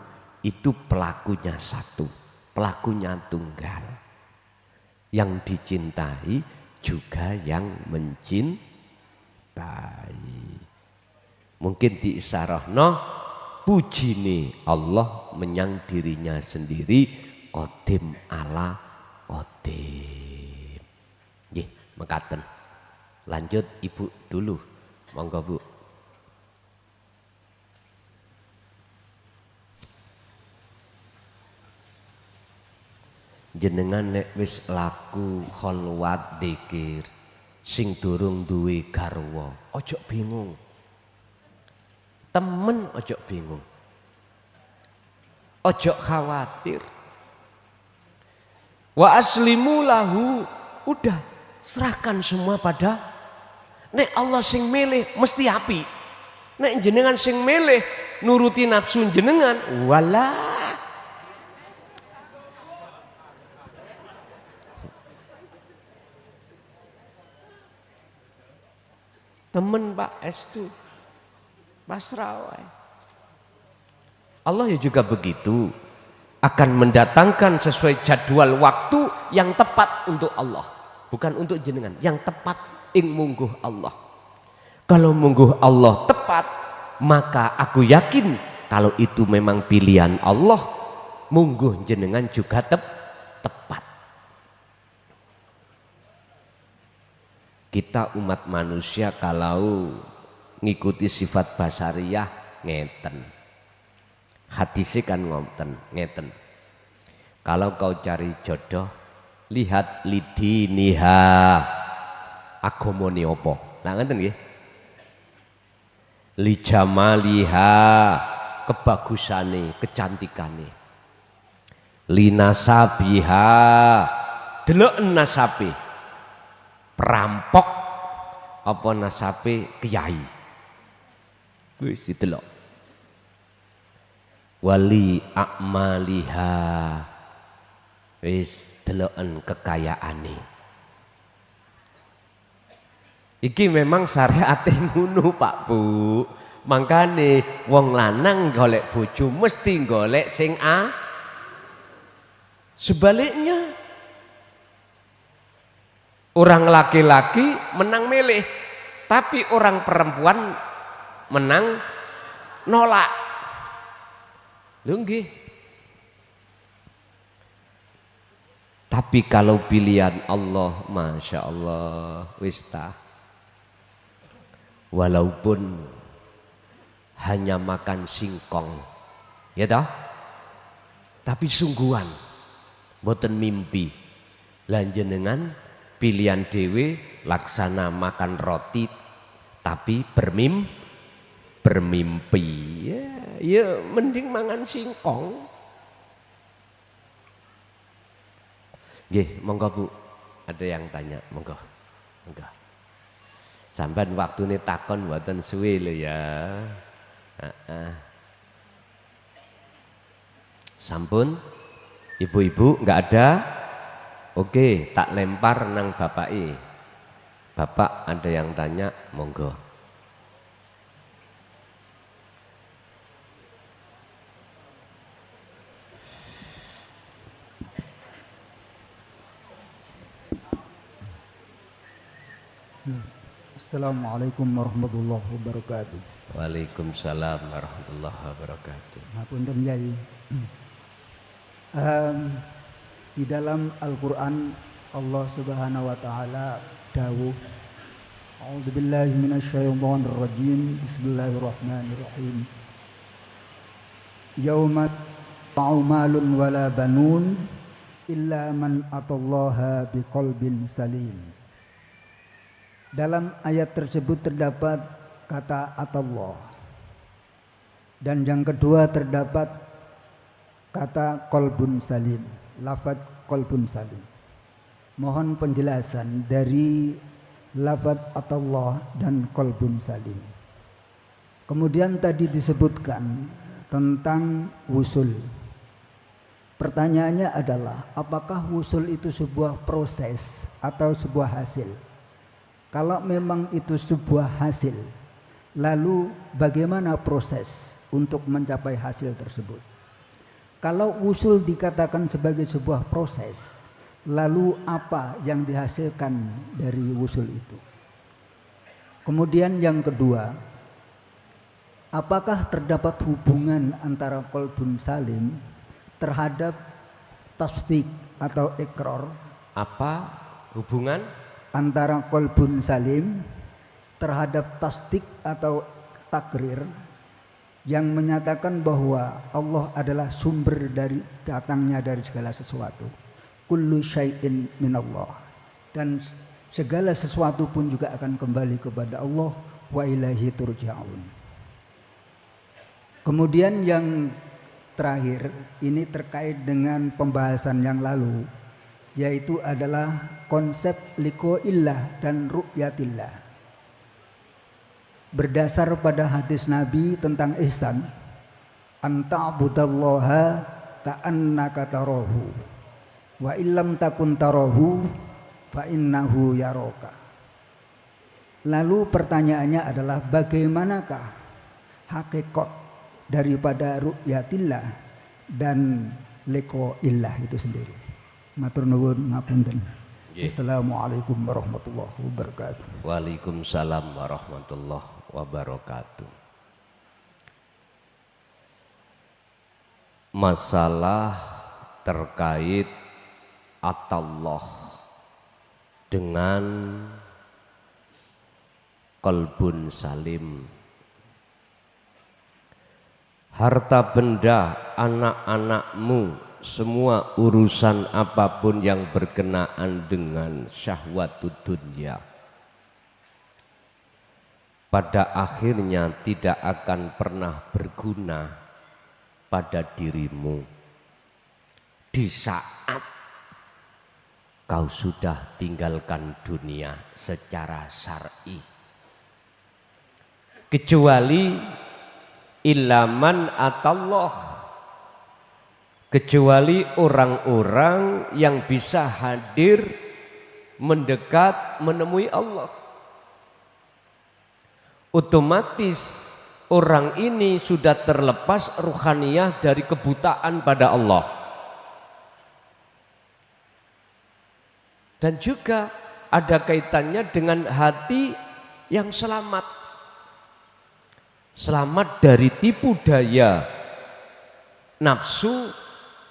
itu pelakunya satu, pelakunya tunggal. Yang dicintai juga yang mencintai. Mungkin diisyarahno pujine Allah menyang dirinya sendiri, qadim ala qadim. Nggih, mekaten. Lanjut Ibu dulu. Monggo Bu. Jenengan nek wis laku kholwat dzikir sing durung duwe garwa, ojo bingung. Temen ojo bingung. Ojo khawatir. Wa aslimu lahu, udah serahkan semua pada nek Allah sing milih mesti api. Nek jenengan sing milih nuruti nafsu jenengan, walah. Temen Pak Estu pasrah wae. Allah ya juga begitu, akan mendatangkan sesuai jadwal waktu yang tepat untuk Allah, bukan untuk jenengan, yang tepat ing mungguh Allah. Kalau mungguh Allah tepat, maka aku yakin kalau itu memang pilihan Allah, mungguh jenengan juga tepat. Kita umat manusia kalau ngikuti sifat basariyah ngeten. Hadisnya kan ngeten. Kalau kau cari jodoh, lihat lidiniha, agamane apa. Lah ngeten nggih. Li jamaliha, kebagusane, kecantikane. Li nasabiha, delok nasabe. Perampok apa nasabe kiai. Wis didelok. Wali a'maliha, wis deloken kekayaane. Iki memang syariate ngono Pak Bu. Mangkane wong lanang golek bojo mesti golek sing a. Sebaliknya orang laki-laki menang milih, tapi orang perempuan menang nolak. Lho nggih. Tapi kalau pilihan Allah, Masya Allah, wis ta. Walaupun hanya makan singkong, ya toh, tapi sungguhan, boten mimpi. Lan jenengan pilihan dewe laksana makan roti, tapi bermimpi. Ya mending mangan singkong. Nggih, monggo Bu. Ada yang tanya, monggo. Monggo. Sampeyan waktune takon mboten suwe lho ya. Sampun? Ibu-ibu enggak ada? Oke, tak lempar nang bapake. Bapak ada yang tanya, monggo.
Assalamualaikum warahmatullahi wabarakatuh.
Waalaikumsalam warahmatullahi wabarakatuh.
Ngapunten Yai. Di dalam Al-Qur'an Allah Subhanahu wa taala dawuh, A'udzubillahi minasyaitonir rajim. Bismillahirrahmanirrahim. Yauma ta'umalun wala banun illa man atallaha biqalbin salim. Dalam ayat tersebut terdapat kata atallah, dan yang kedua terdapat kata qalbun salim, lafaz qalbun salim. Mohon penjelasan dari lafaz atallah dan qalbun salim. Kemudian tadi disebutkan tentang wusul. Pertanyaannya adalah, apakah wusul itu sebuah proses atau sebuah hasil? Kalau memang itu sebuah hasil, lalu bagaimana proses untuk mencapai hasil tersebut? Kalau wusul dikatakan sebagai sebuah proses, lalu apa yang dihasilkan dari wusul itu? Kemudian yang kedua, apakah terdapat hubungan antara qalbun salim terhadap tasdik atau ikrar?
Apa hubungan
antara qalbun salim terhadap tasdik atau takrir yang menyatakan bahwa Allah adalah sumber dari datangnya dari segala sesuatu, kullu syai'in minallah, dan segala sesuatu pun juga akan kembali kepada Allah, wa ilaihi turja'un. Kemudian yang terakhir ini terkait dengan pembahasan yang lalu, yaitu adalah konsep liqa'illah dan ru'yatillah. Berdasar pada hadis Nabi tentang ihsan, anta'budallaha ka'annaka tarahu wa illam takun tarahu fa innahu yaraka. Lalu pertanyaannya adalah, bagaimanakah hakikat daripada ru'yatillah dan liqa'illah itu sendiri? Matur nuwun ngapunten. Assalamualaikum warahmatullahi wabarakatuh.
Waalaikumsalam warahmatullahi wabarakatuh. Masalah terkait atallah dengan qalbun salim. Harta benda anak-anakmu, semua urusan apapun yang berkenaan dengan syahwatud dunya, pada akhirnya tidak akan pernah berguna pada dirimu di saat kau sudah tinggalkan dunia secara syar'i, kecuali ilaman atallah, kecuali orang-orang yang bisa hadir mendekat menemui Allah. Otomatis orang ini sudah terlepas ruhaniyah dari kebutaan pada Allah. Dan juga ada kaitannya dengan hati yang selamat. Selamat dari tipu daya nafsu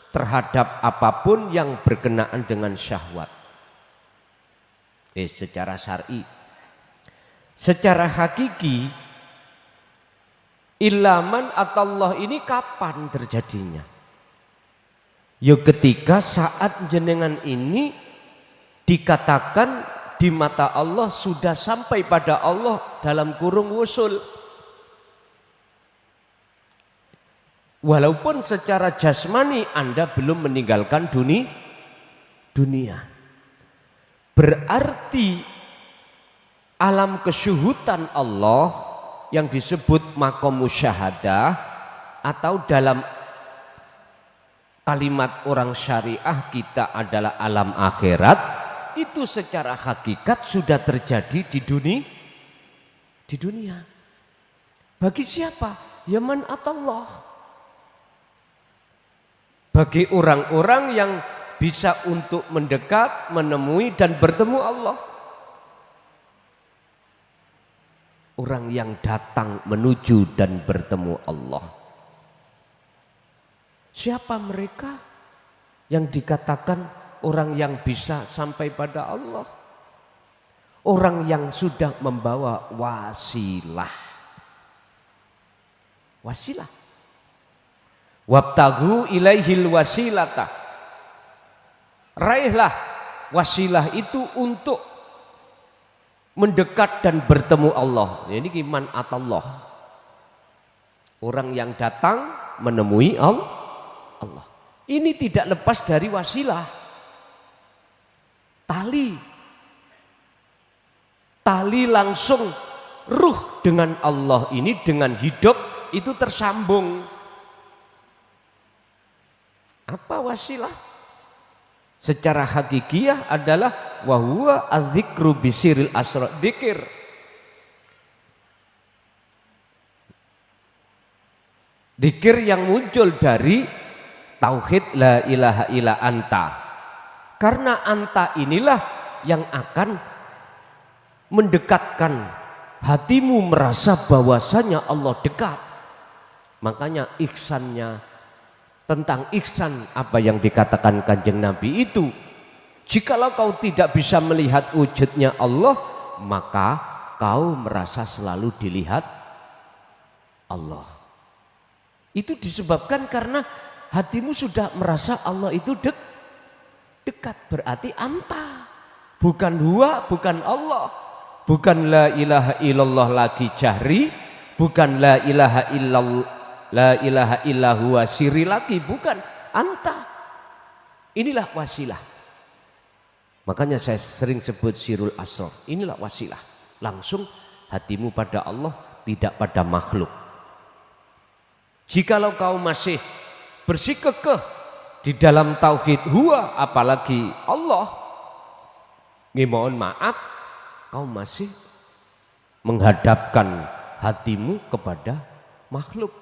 terhadap apapun yang berkenaan dengan syahwat. Secara syar'i. Secara hakiki, ilaman atallah ini kapan terjadinya? Ya ketika saat jenengan ini dikatakan di mata Allah sudah sampai pada Allah dalam kurung wusul. Walaupun secara jasmani Anda belum meninggalkan dunia. Berarti alam kesyuhudan Allah yang disebut maqam musyahadah, atau dalam kalimat orang syariah kita adalah alam akhirat, itu secara hakikat sudah terjadi di dunia. Bagi siapa? Ya man atallah. Bagi orang-orang yang bisa untuk mendekat, menemui dan bertemu Allah. Orang yang datang menuju dan bertemu Allah. Siapa mereka yang dikatakan orang yang bisa sampai pada Allah? Orang yang sudah membawa wasilah. Wasilah. Wabtaghu ilaihil wasilata. Raihlah wasilah itu untuk mendekat dan bertemu Allah. Ini iman atallah. Orang yang datang menemui Allah. Ini tidak lepas dari wasilah. Tali langsung ruh dengan Allah ini dengan hidup itu tersambung. Apa wasilah? Secara hakikiyah adalah wahuwa adzikru bisiril asra, dzikir. Dzikir yang muncul dari tauhid la ilaha illa anta. Karena anta inilah yang akan mendekatkan hatimu merasa bahwasanya Allah dekat. Makanya ihsannya, tentang ihsan apa yang dikatakan Kanjeng Nabi itu, jikalau kau tidak bisa melihat wujudnya Allah, maka kau merasa selalu dilihat Allah. Itu disebabkan karena hatimu sudah merasa Allah itu dekat. Berarti anta, bukan huwa, bukan Allah, bukan la ilaha illallah lagi jahri, bukan la ilaha illallah, la ilaha illa huwa siri lagi, bukan, anta. Inilah wasilah. Makanya saya sering sebut sirul asrar. Inilah wasilah. Langsung hatimu pada Allah, tidak pada makhluk. Jikalau kau masih bersikukuh di dalam tauhid huwa, apalagi Allah, mohon maaf, kau masih menghadapkan hatimu kepada makhluk.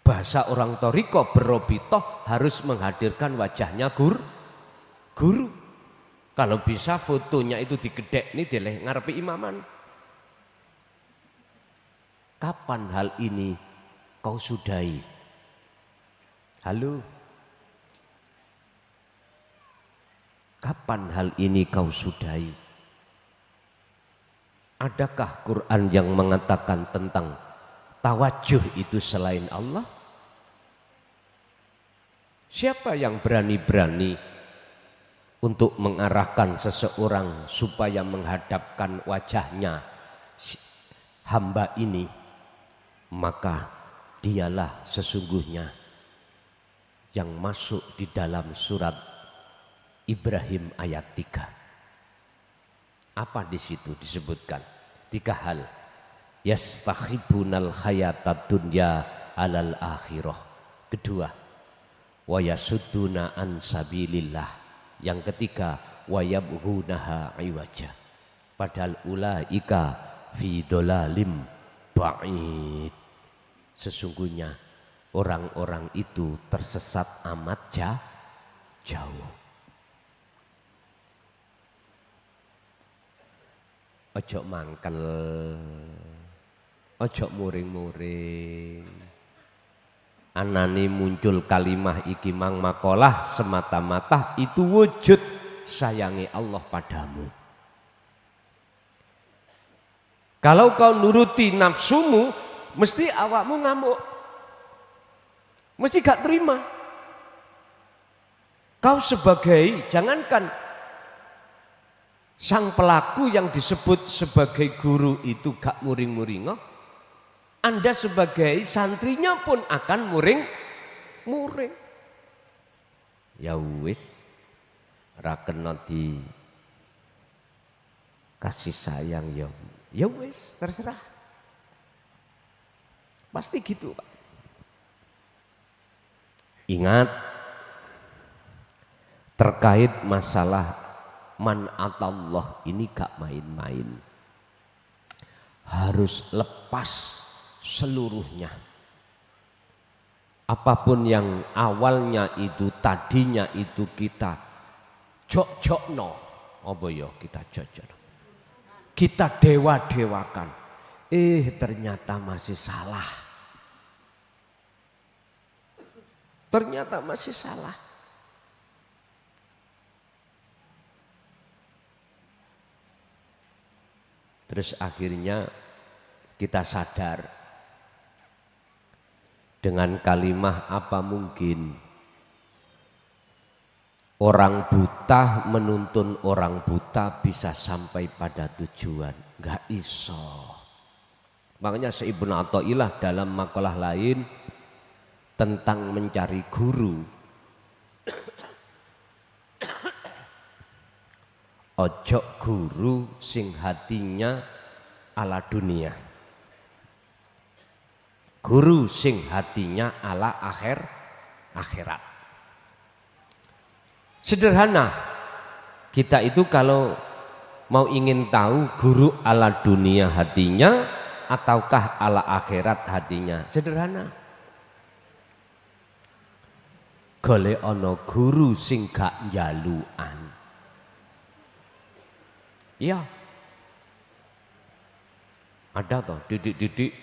Bahasa orang Toriko berobitoh harus menghadirkan wajahnya guru. Kalau bisa fotonya itu digedek nih dileh ngarepi imaman. Kapan hal ini kau sudahi? Halo? Kapan hal ini kau sudahi? Adakah Quran yang mengatakan tentang tawajuh itu selain Allah? Siapa yang berani-berani untuk mengarahkan seseorang supaya menghadapkan wajahnya hamba ini? Maka dialah sesungguhnya yang masuk di dalam surat Ibrahim ayat 3. Apa di situ disebutkan? 3 hal. Yastakhibunal hayatad dunya alal akhirah. Kedua, wa yasudduna an sabilillah. Yang ketiga, wa yabghunaha iwaja. Padahal ulaika fi dhalalim ba'id. Sesungguhnya orang-orang itu tersesat amat jauh. Ojo mangkel, ojo muring-muring. Anani muncul kalimah iki mang makalah semata-mata itu wujud sayangi Allah padamu. Kalau kau nuruti nafsumu, mesti awakmu ngamuk, mesti gak terima. Kau sebagai, jangankan sang pelaku yang disebut sebagai guru itu gak muring-muring, Anda sebagai santrinya pun akan muring-muring. Ya wis, ra kena di kasih sayang ya wis, terserah. Pasti gitu, Pak. Ingat, terkait masalah man'atallah ini gak main-main. Harus lepas seluruhnya. Apapun yang awalnya itu, tadinya itu kita jok-jokno, apa ya kita jok-jokno, kita dewa-dewakan, ternyata masih salah. Ternyata masih salah. Terus akhirnya kita sadar dengan kalimah apa mungkin orang buta menuntun orang buta bisa sampai pada tujuan. Gak iso. Makanya Ibnu Athaillah dalam makalah lain tentang mencari guru, ojo guru sing hatinya ala dunia, guru sing hatinya ala akhirat. Sederhana, kita itu kalau mau ingin tahu guru ala dunia hatinya ataukah ala akhirat hatinya, sederhana. Golek ana guru sing gak njalukan. Iya. Ada toh didik-didik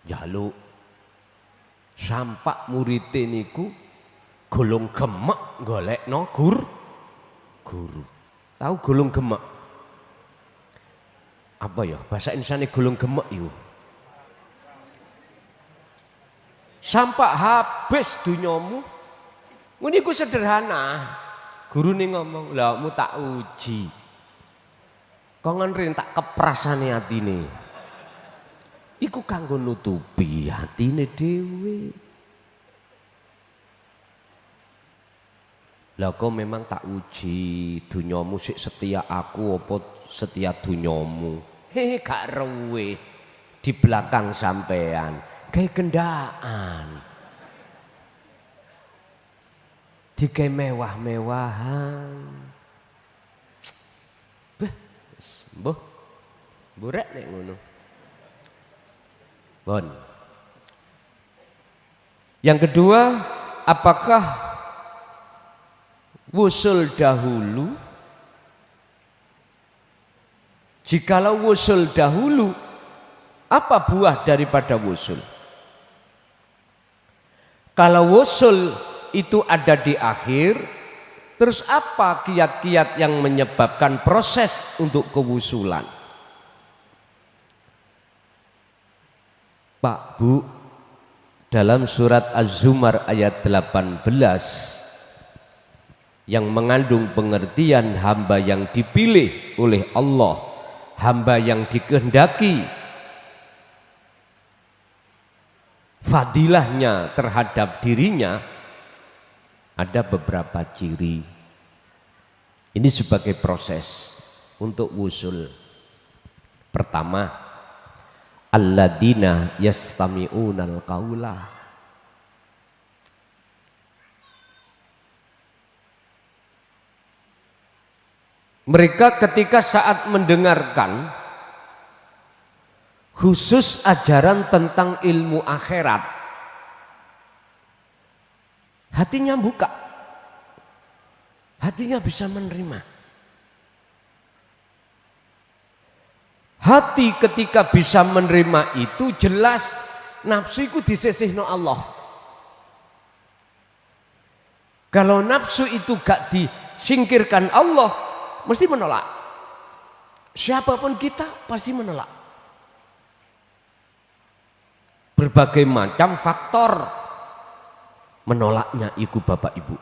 njaluk. Sampak murite niku golong gemek golekno guru. Tahu golong gemek? Apa ya bahasa Indonesiane golong gemek iku? Sampak habis dunyamu. Ngono iku sederhana. Guru nih ngomong, lah mu tak uji. Kau ngenrin tak keprasane atine. Iku kanggo nutupi hatine dhewe. Lah kau memang tak uji dunyamu sik setia aku apa setia dunyamu. Gak rewe di belakang sampean. Kayak kendaan. Dikai mewah-mewahan. Mbah, burek nek ngono. Bon. Yang kedua, apakah wusul dahulu? Jikalau wusul dahulu, apa buah daripada wusul? Kalau wusul itu ada di akhir, terus apa kiat-kiat yang menyebabkan proses untuk kewusulan? Pak Bu, dalam surat Az-Zumar ayat 18 yang mengandung pengertian hamba yang dipilih oleh Allah, hamba yang dikehendaki fadilahnya terhadap dirinya, ada beberapa ciri. Ini sebagai proses untuk wusul. Pertama, alladzina yastami'unal qaula. Mereka ketika saat mendengarkan khusus ajaran tentang ilmu akhirat, hatinya buka, hatinya bisa menerima. Hati ketika bisa menerima itu jelas nafsu itu disisihno Allah. Kalau nafsu itu gak disingkirkan Allah, mesti menolak. Siapapun kita pasti menolak. Berbagai macam faktor menolaknya itu Bapak Ibu.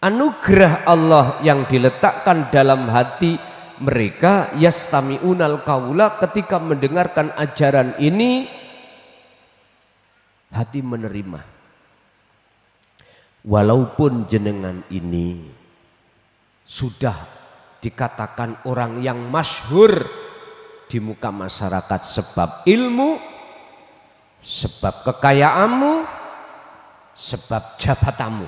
Anugerah Allah yang diletakkan dalam hati mereka yastami'unal qaula, ketika mendengarkan ajaran ini hati menerima. Walaupun jenengan ini sudah dikatakan orang yang masyhur di muka masyarakat sebab ilmu, sebab kekayaanmu, sebab jabatanmu.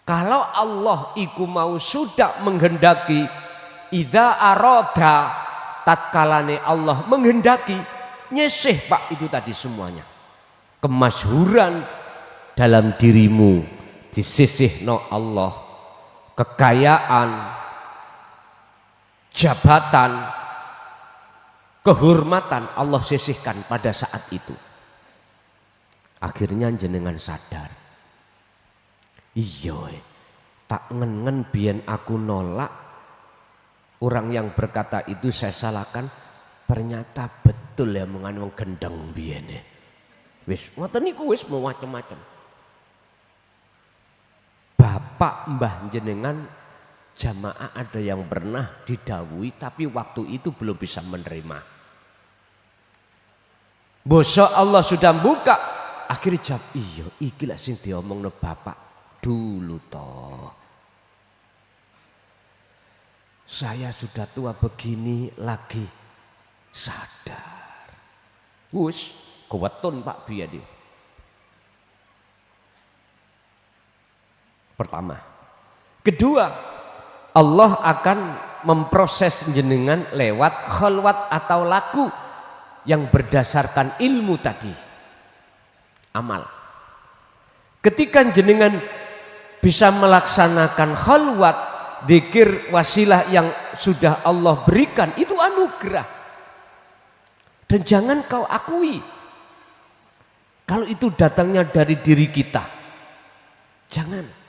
Kalau Allah iku mau sudah menghendaki, idza aroda, tatkalane Allah menghendaki, nyesih Pak itu tadi semuanya. Kemasyhuran dalam dirimu disisihno Allah, kekayaan, jabatan, kehormatan Allah sisihkan pada saat itu. Akhirnya jenengan sadar, iya tak ngen-ngen biyen aku nolak, orang yang berkata itu saya salahkan, ternyata betul ya mengandung gendeng biyen. Wis ngoten niku wis mau macam-macam. Bapak mbah jenengan jamaah ada yang pernah didawuhi tapi waktu itu belum bisa menerima. Bosok Allah sudah buka, akhirnya jawab, iya iki lah sing diomongno bapak dulu toh. Saya sudah tua begini lagi sadar. Wus, keweton Pak Biyadi. Pertama. Kedua, Allah akan memproses jenengan lewat khalwat atau laku yang berdasarkan ilmu tadi. Amal. Ketika jenengan bisa melaksanakan khalwat, zikir, wasilah yang sudah Allah berikan, itu anugerah. Dan jangan kau akui kalau itu datangnya dari diri kita. Jangan.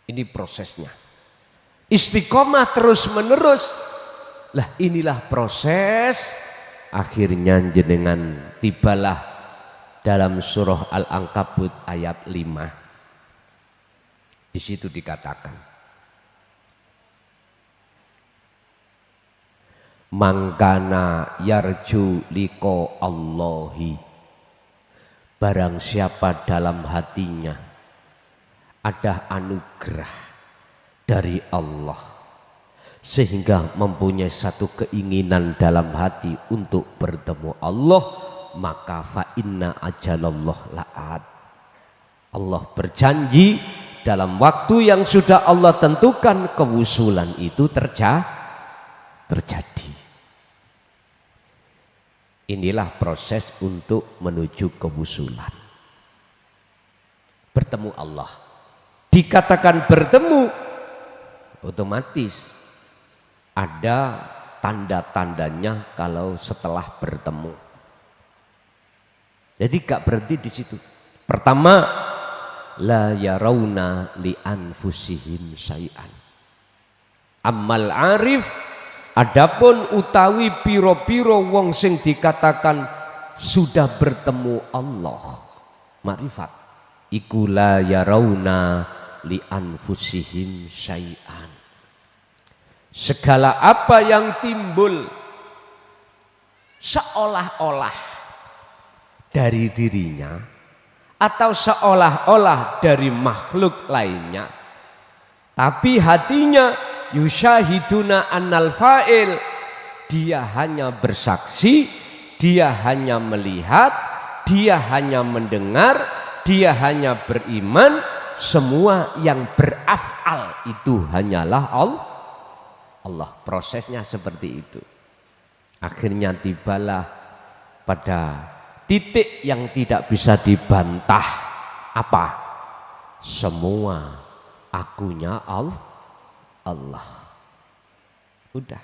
Ini prosesnya. Istiqomah terus menerus. Lah inilah proses. Akhirnya jenengan tibalah dalam surah Al-Ankabut ayat 5. Di situ dikatakan, mangkana yarju liko Allahi, barang siapa dalam hatinya ada anugerah dari Allah sehingga mempunyai satu keinginan dalam hati untuk bertemu Allah, maka fa inna ajalallah la'at. Allah berjanji dalam waktu yang sudah Allah tentukan kewusulan itu terjadi. Inilah proses untuk menuju kewusulan. Bertemu Allah. Dikatakan bertemu, otomatis ada tanda-tandanya kalau setelah bertemu. Jadi gak berhenti di situ. Pertama, la yarawna li anfusihim syai'an. Amal arif, adapun utawi piro-piro wong sing dikatakan sudah bertemu Allah, makrifat, iku la yarawna li anfusihim syai'an. Segala apa yang timbul seolah-olah dari dirinya atau seolah-olah dari makhluk lainnya, tapi hatinya yusyahiduna annal fa'il, dia hanya bersaksi, dia hanya melihat, dia hanya mendengar, dia hanya beriman, semua yang beraf'al itu hanyalah Allah. Prosesnya seperti itu. Akhirnya tibalah pada titik yang tidak bisa dibantah. Apa? Semua akunya Allah. Udah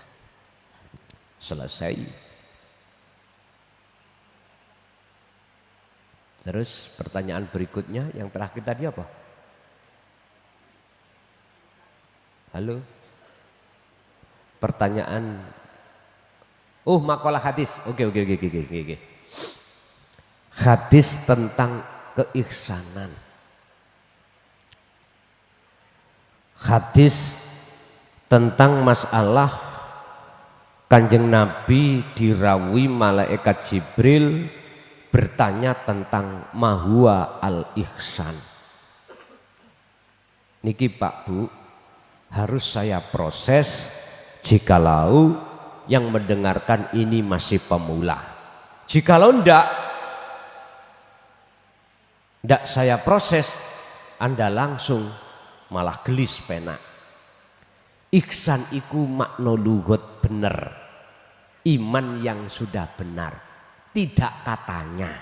selesai. Terus pertanyaan berikutnya yang terakhir tadi apa? Halo? Pertanyaan. Oh, makalah hadis. Oke. Hadis tentang keihsanan. Hadis tentang masalah Kanjeng Nabi dirawi malaikat Jibril bertanya tentang mahua al-ihsan. Niki Pak Bu, harus saya proses jikalau yang mendengarkan ini masih pemula. Jikalau ndak saya proses, Anda langsung malah gelis penak. Ihsan iku makna lugat bener, iman yang sudah benar, tidak katanya,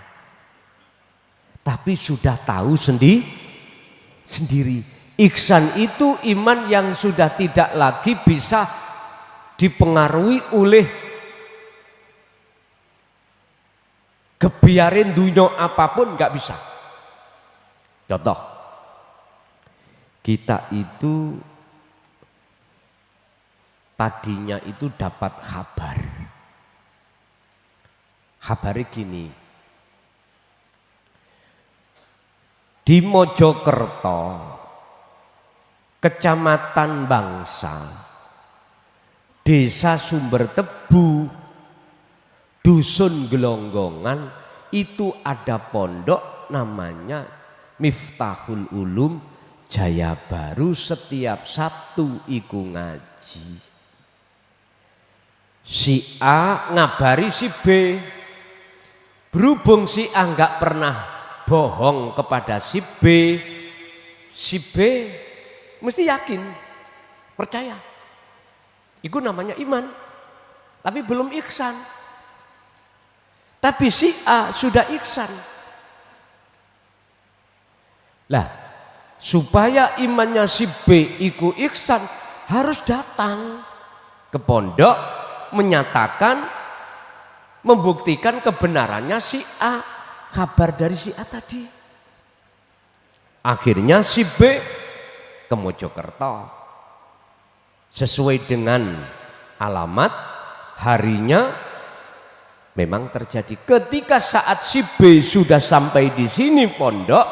tapi sudah tahu sendiri. Ihsan itu iman yang sudah tidak lagi bisa dipengaruhi oleh kebiarin dunia apapun, nggak bisa. Contoh, kita itu tadinya itu dapat kabarnya gini, di Mojokerto, Kecamatan Bangsa, Desa Sumber Tebu, Dusun Gelonggongan, itu ada pondok namanya Miftahul Ulum Jaya Baru. Setiap Sabtu iku ngaji. Si A ngabari si B. Berhubung si A nggak pernah bohong kepada si B mesti yakin, percaya. Itu namanya iman, tapi belum ihsan. Tapi si A sudah ihsan. Lah, supaya imannya si B iku ihsan, harus datang ke pondok menyatakan, membuktikan kebenarannya si A, kabar dari si A tadi. Akhirnya si B ke Mojokerto sesuai dengan alamat, harinya memang terjadi. Ketika saat si B sudah sampai di sini pondok,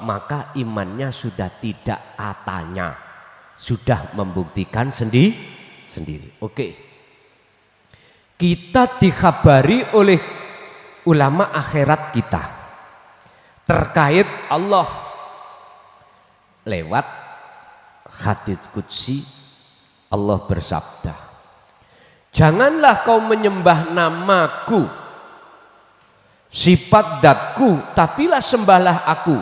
maka imannya sudah tidak katanya, sudah membuktikan sendiri. Oke, kita dikhabari oleh ulama akhirat kita terkait Allah lewat hadits qudsi. Allah bersabda, janganlah kau menyembah namaku, sifat datku, tapilah sembahlah aku.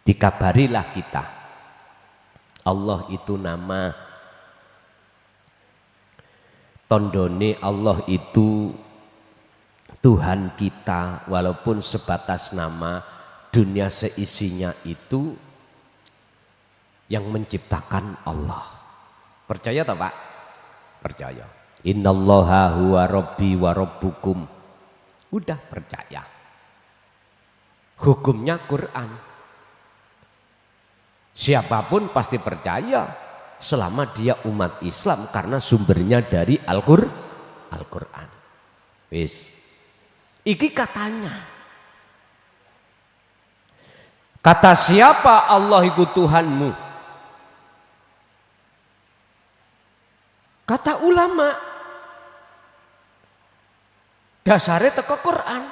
Dikabarilah kita, Allah itu nama, tondone Allah itu Tuhan kita, walaupun sebatas nama. Dunia seisinya itu yang menciptakan Allah. Percaya tak Pak? Percaya. Innallaha huwa rabbi wa rabbukum. Udah percaya. Hukumnya Quran. Siapapun pasti percaya selama dia umat Islam, karena sumbernya dari Al-Quran. Wis. Iki katanya. Kata siapa Allah itu Tuhanmu? Kata ulama. Dasarnya teko Quran.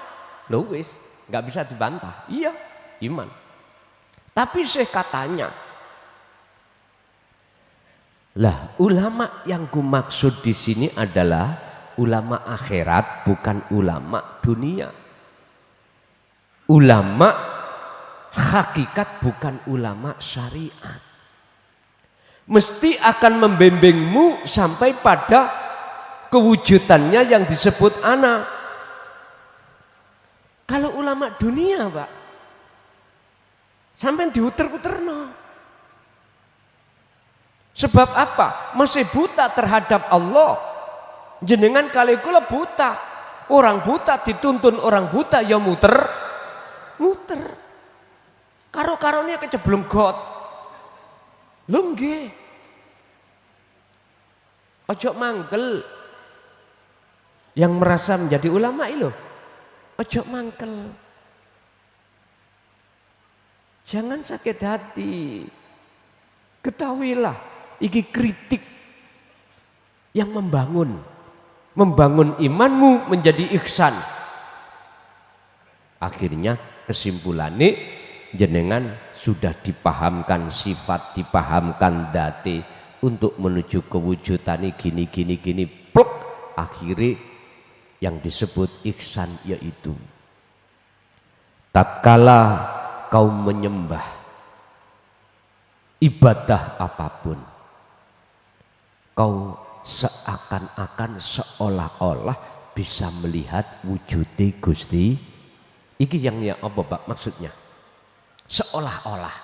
Loh wis, nggak bisa dibantah. Iya, iman. Tapi sih katanya. Lah, ulama yang ku maksud di sini adalah ulama akhirat, bukan ulama dunia. Ulama hakikat, bukan ulama syariat. mesti akan membimbingmu sampai pada kewujudannya yang disebut ana. Kalau ulama dunia, Pak, sampai diuter-uterno. Sebab apa? Masih buta terhadap Allah. Jenengan kali kula buta. Orang buta dituntun orang buta ya muter. Karo-karonya keceblong got. Lho nggih. Ojo mangkel. Yang merasa menjadi ulama itu. Ojo mangkel. Jangan sakit hati. Ketahuilah. Iki kritik yang membangun imanmu menjadi ihsan. Akhirnya kesimpulannya jenengan sudah dipahamkan sifat, dipahamkan dati untuk menuju kewujudan gini plek, akhirnya yang disebut ihsan yaitu tatkala kau menyembah ibadah apapun, kau seakan-akan seolah-olah bisa melihat wujudi Gusti. Iki yang ya apa Pak maksudnya? Seolah-olah,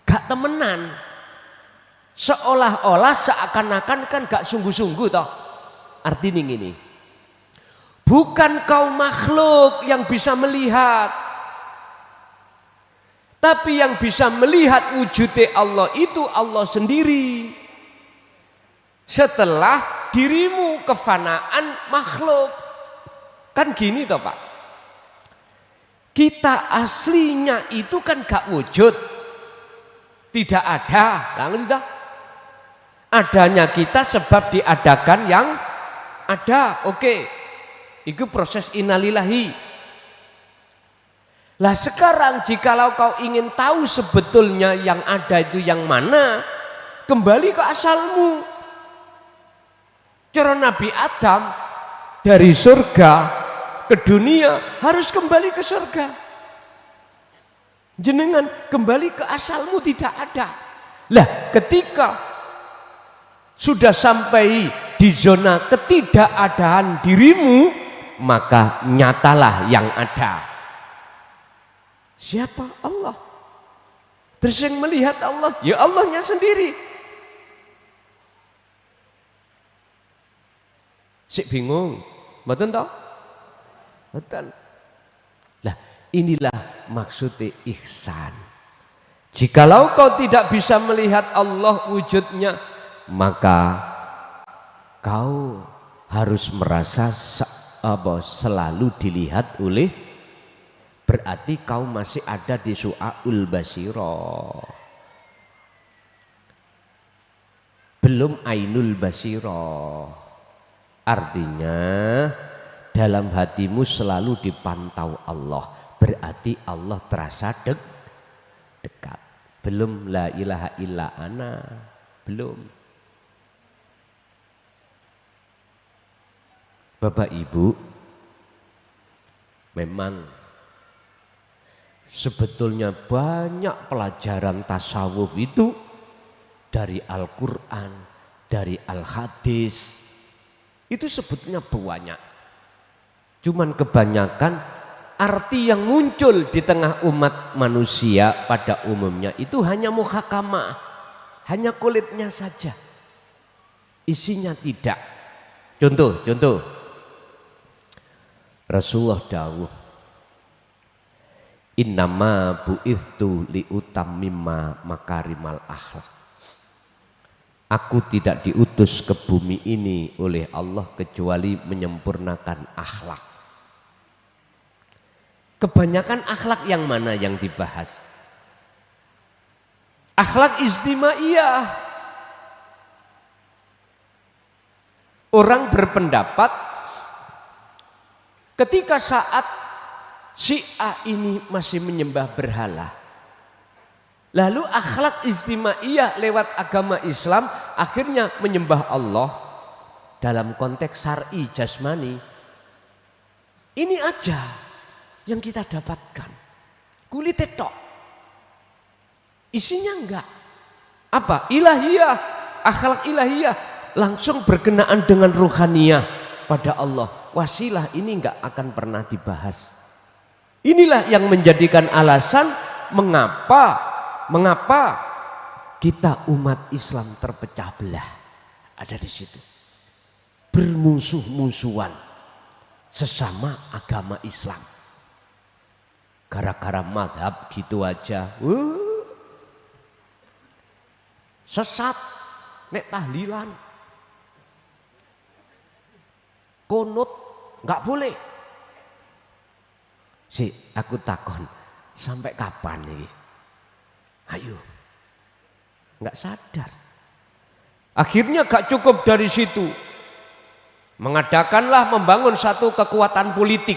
gak temenan. Seolah-olah seakan-akan kan gak sungguh-sungguh toh. Artinya ini, bukan kau makhluk yang bisa melihat, tapi yang bisa melihat wujudnya Allah itu Allah sendiri. Setelah dirimu kefanaan makhluk. Kan gini toh Pak. Kita aslinya itu kan gak wujud. Tidak ada. Nah, adanya kita sebab diadakan yang ada. Oke. Itu proses innalillahi. Lah sekarang jikalau kau ingin tahu sebetulnya yang ada itu yang mana, kembali ke asalmu. Cara Nabi Adam dari surga ke dunia harus kembali ke surga. Jenengan kembali ke asalmu tidak ada. Lah ketika sudah sampai di zona ketidakadaan dirimu, maka nyatalah yang ada. Siapa? Allah. Terus yang melihat Allah, ya Allahnya sendiri. Sik bingung, betul toh? Betul. Lah inilah maksudnya ihsan. Jikalau kau tidak bisa melihat Allah wujudnya, maka kau harus merasa selalu dilihat oleh, berarti kau masih ada di su'aul basiro, belum ainul basiro. Artinya dalam hatimu selalu dipantau Allah, berarti Allah terasa dekat. Belum la ilaha illa ana, belum. Bapak Ibu, memang sebetulnya banyak pelajaran tasawuf itu dari Al-Quran, dari Al-Hadis. Itu sebetulnya banyak. Cuman kebanyakan arti yang muncul di tengah umat manusia pada umumnya itu hanya muhakamah, hanya kulitnya saja. Isinya tidak. Contoh. Rasulullah dawuh, innama bu'ithtu liutammima makarimal akhlak. Aku tidak diutus ke bumi ini oleh Allah kecuali menyempurnakan akhlak. Kebanyakan akhlak yang mana yang dibahas? Akhlak istimaiyah. Orang berpendapat ketika saat si A ini masih menyembah berhala, lalu akhlak istimaiyah lewat agama Islam akhirnya menyembah Allah dalam konteks syar'i jasmani. Ini aja yang kita dapatkan. Kulit tok. Isinya enggak. Apa? Ilahiyah, akhlak ilahiyah, langsung berkenaan dengan ruhaniyah pada Allah. Wasilah ini enggak akan pernah dibahas. Inilah yang menjadikan alasan mengapa kita umat Islam terpecah belah. Ada di situ. Bermusuh-musuhan sesama agama Islam. Gara-gara madhab gitu aja. Sesat, nek tahlilan. Kunut, nggak boleh. Aku takon, sampai kapan nih? Ayo, nggak sadar. Akhirnya gak cukup dari situ. Mengadakanlah membangun satu kekuatan politik.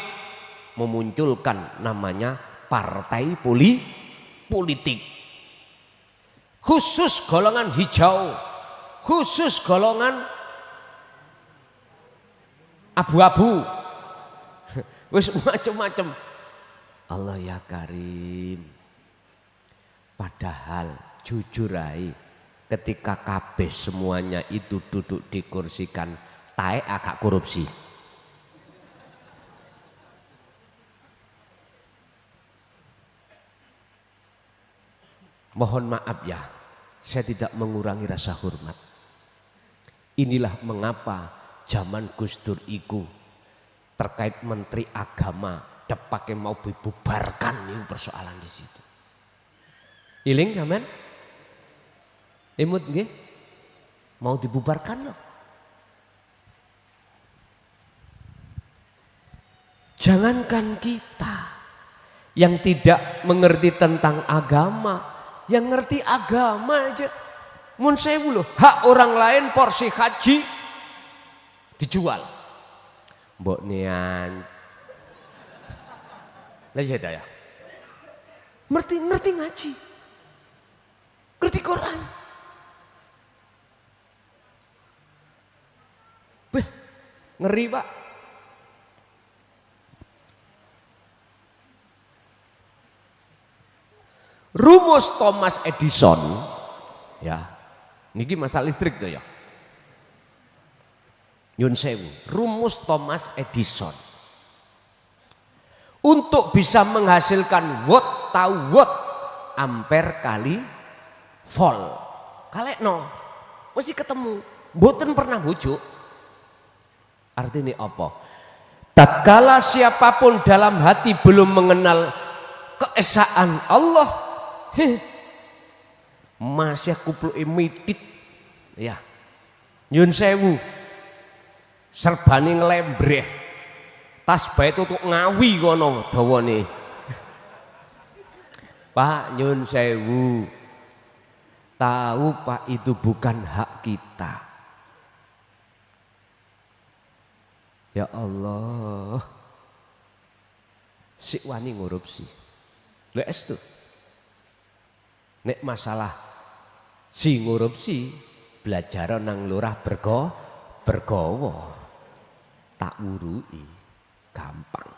Memunculkan namanya partai politik. Khusus golongan hijau. Khusus golongan abu-abu. Wis macam-macam. Allah ya Karim. Padahal jujur aja, ketika kabeh semuanya itu duduk di kursikan taek agak korupsi. Mohon maaf ya, saya tidak mengurangi rasa hormat. Inilah mengapa zaman Gus Dur iku terkait menteri agama depake mau dibubarkan, ini persoalan di situ. Iling amen? Imut nggih? Mau dibubarkan loh. Jangankan kita yang tidak mengerti tentang agama, yang ngerti agama aja mun sewu loh, hak orang lain porsi haji dijual. Mbok nian. Lah ya. Ngerti ngaji. Ngerti Quran. Beh, ngeri Pak. Rumus Thomas Edison, ya, niki masalah listrik tuh ya. Nyun sewu, rumus Thomas Edison untuk bisa menghasilkan watt tahu watt ampere kali volt. Kalekno mesti ketemu, mboten pernah bujuk. Artinya apa? Tatkala siapapun dalam hati belum mengenal keesaan Allah, masih kupluk mitit ya, nyun sewu serbane nglembreh tas bae tutuk ngawi kono dawane. Pak nyun sewu, tahu Pak itu bukan hak kita. Ya Allah, si wani ngorupsi lho estu. Nek masalah si ngorupsi belajar nang lurah bergowo tak urui gampang.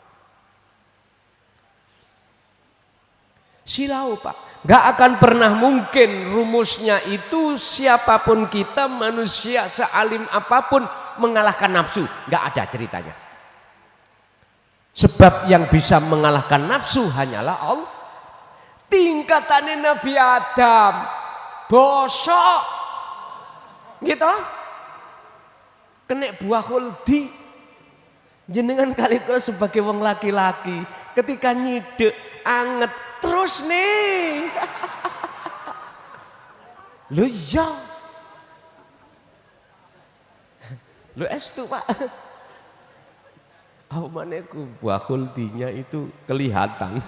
Silau Pak, gak akan pernah mungkin rumusnya itu siapapun kita manusia sealim apapun mengalahkan nafsu, gak ada ceritanya. Sebab yang bisa mengalahkan nafsu hanyalah Allah. Tingkatannya Nabi Adam bosok gitu, kena buah khuldi. Jenengan kali kalau sebagai wong laki-laki ketika nyidek anget terus nih. Lu ya lu estu Pak. Apa mana ku buah khuldinya itu kelihatan.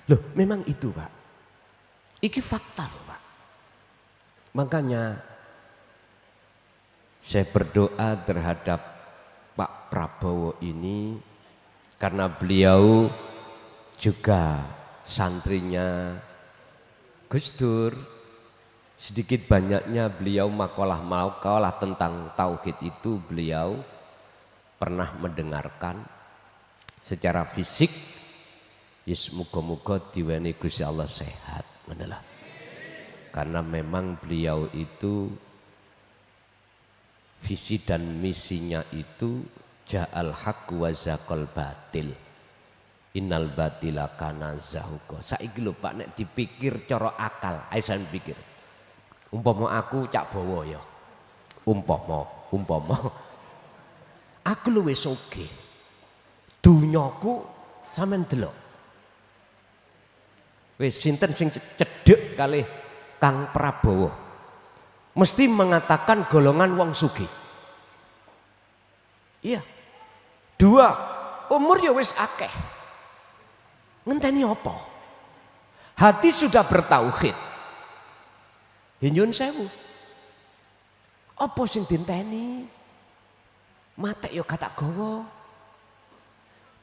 Loh memang itu Pak, iki fakta loh Pak. Makanya saya berdoa terhadap Pak Prabowo ini karena beliau juga santrinya Gus Dur. Sedikit banyaknya beliau makalah tentang tauhid itu beliau pernah mendengarkan secara fisik. Yes, muga-muga diweni Gusti Allah sehat, ngono. Karena memang beliau itu visi dan misinya itu ja'al haq wa zaqal batil. Innal batila kana zahuqa. Saiki lho Pak nek dipikir cara akal, ae sampeyan pikir. Umpama aku Cak Bowo ya. Umpama aku luwih sugih. Dunyaku sampeyan delok. Wis sinten sing cedhek kalih Kang Prabowo? Mesti mengatakan golongan wong sugih. Iya. 2, umur ya wis akeh. Ngenteni apa? Hati sudah bertauhid. Nyun sewu. Apa sing dinteni? Mate yo kata gowo.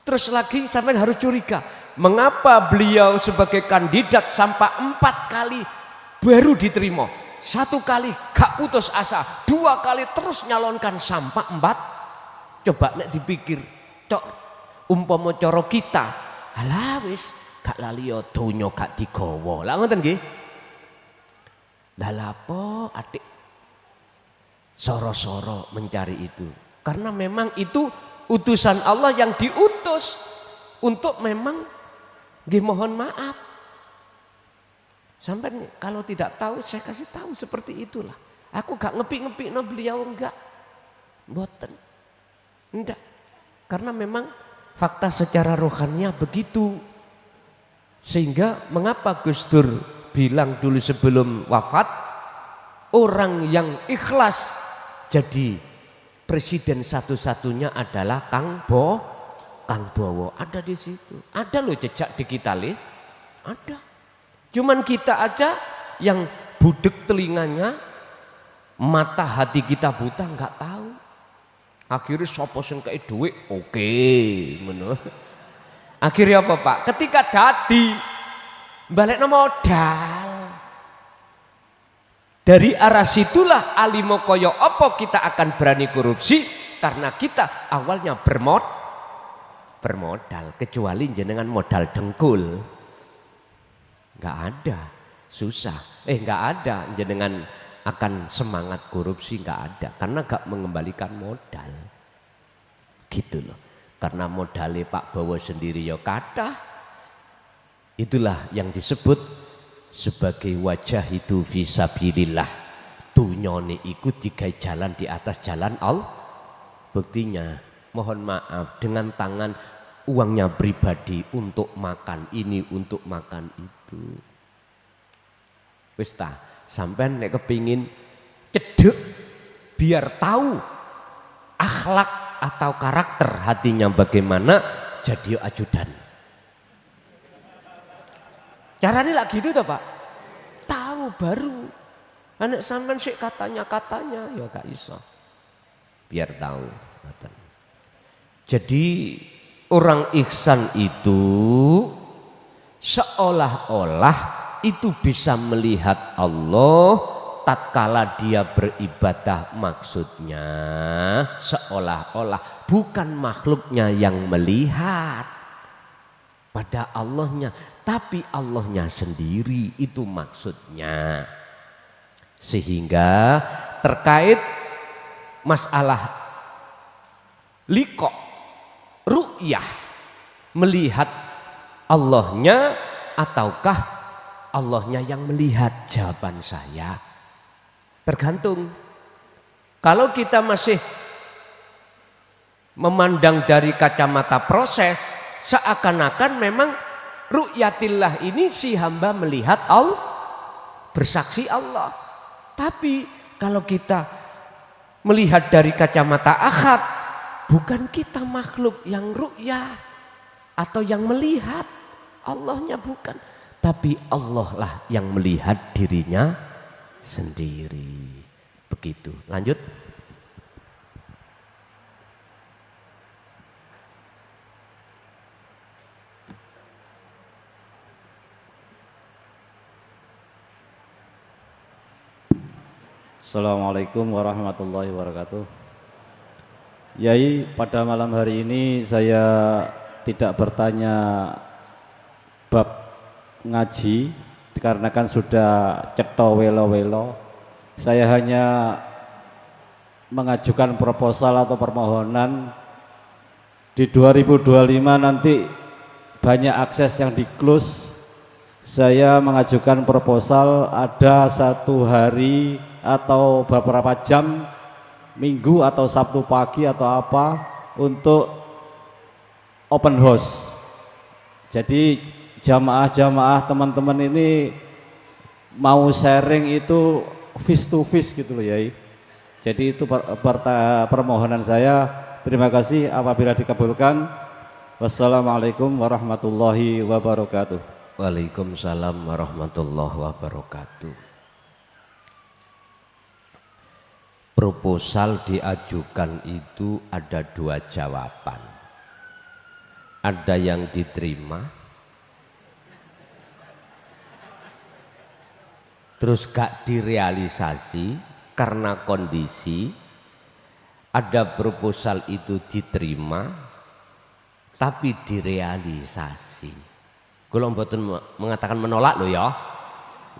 Terus lagi sampean harus curiga, mengapa beliau sebagai kandidat sampai 4 kali baru diterima? 1 kali gak putus asa, 2 kali terus nyalonkan sampai 4. Coba nek dipikir, cok umpama cara kita, alah wis gak lali yo donya gak digawa. Lah ngoten nggih. Lah lapo adik soro-soro mencari itu? Karena memang itu utusan Allah yang diutus untuk memang nggih mohon maaf. Sampai kalau tidak tahu saya kasih tahu seperti itulah. Aku gak ngepik-ngepik no beliau enggak. Mboten. Enggak. Karena memang fakta secara rohaninya begitu. Sehingga mengapa Gus Dur bilang dulu sebelum wafat, orang yang ikhlas jadi presiden satu-satunya adalah Kang Bowo. Ada di situ. Ada loh jejak digitalnya. Ada. Cuman kita aja yang budek telinganya, mata hati kita buta nggak tahu. Akhirnya sopo sing kei duit, oke, ngono. Akhirnya apa Pak? Ketika dadi balik modal. Dari arah situlah alimo koyo opo kita akan berani korupsi karena kita awalnya bermodal, kecuali jenengan modal dengkul. Nggak ada, susah. Nggak ada jenengan akan semangat korupsi, nggak ada karena nggak mengembalikan modal. Gitu loh. Karena modalnya Pak Bowo sendiri ya kathah. Itulah yang disebut sebagai wajah itu fisabilillah. Dunyane iku digawe jalan di atas jalan Allah. Buktinya mohon maaf dengan tangan uangnya pribadi untuk makan ini, untuk makan itu. Wis ta, sampean nek kepingin cedek biar tahu akhlak atau karakter hatinya bagaimana, jadi ajudan. Caranya lagi gitu toh Pak. Tahu baru. Anak sampean sih katanya ya gak iso. Biar tahu. Jadi orang ihsan itu seolah-olah itu bisa melihat Allah tatkala dia beribadah, maksudnya seolah-olah bukan makhluknya yang melihat pada Allahnya, tapi Allahnya sendiri, itu maksudnya. Sehingga terkait masalah liqa, ru'yah, melihat Allahnya ataukah Allahnya yang melihat, jawaban saya tergantung. Kalau kita masih memandang dari kacamata proses, seakan-akan memang ru'yatillah ini si hamba melihat Allah, bersaksi Allah. Tapi kalau kita melihat dari kacamata akhad, bukan kita makhluk yang ru'yah atau yang melihat Allahnya, bukan, tapi Allah lah yang melihat dirinya sendiri. Begitu. Lanjut.
Assalamualaikum warahmatullahi wabarakatuh. Yai, pada malam hari ini saya tidak bertanya bab ngaji dikarenakan sudah cetha welo-welo. Saya hanya mengajukan proposal atau permohonan di 2025 nanti banyak akses yang di close. Saya mengajukan proposal ada 1 hari atau beberapa jam, Minggu atau Sabtu pagi atau apa, untuk open house. Jadi jamaah-jamaah teman-teman ini mau sharing itu face to face gitu loh Yai. Jadi itu permohonan saya. Terima kasih apabila dikabulkan. Wassalamualaikum warahmatullahi wabarakatuh.
Waalaikumsalam warahmatullahi wabarakatuh. Proposal diajukan itu ada 2 jawaban. Ada yang diterima, terus gak direalisasi karena kondisi. Ada proposal itu diterima tapi direalisasi. Kalau mboten mengatakan menolak loh ya,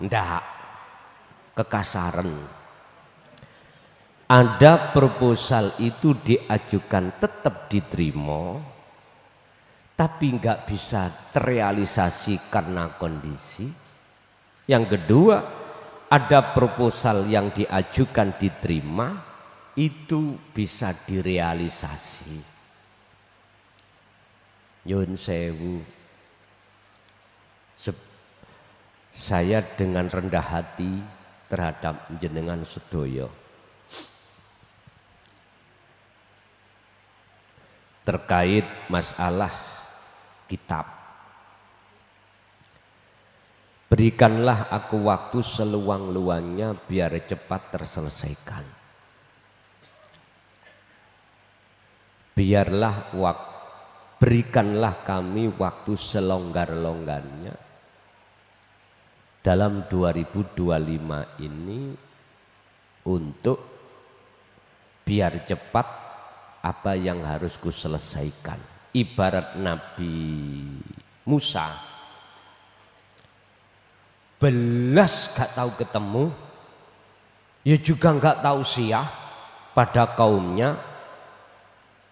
ndak kekasaran. Ada proposal itu diajukan tetap diterima tapi nggak bisa terrealisasi karena kondisi. Yang kedua, ada proposal yang diajukan diterima itu bisa direalisasi. Nyun sewu, saya dengan rendah hati terhadap jenengan sedoyo terkait masalah kitab. Berikanlah aku waktu seluang-luangnya biar cepat terselesaikan. Berikanlah kami waktu selonggar-longgarnya dalam 2025 ini untuk biar cepat apa yang harus ku selesaikan. Ibarat Nabi Musa belas gak tahu ketemu, ya juga gak tahu siah pada kaumnya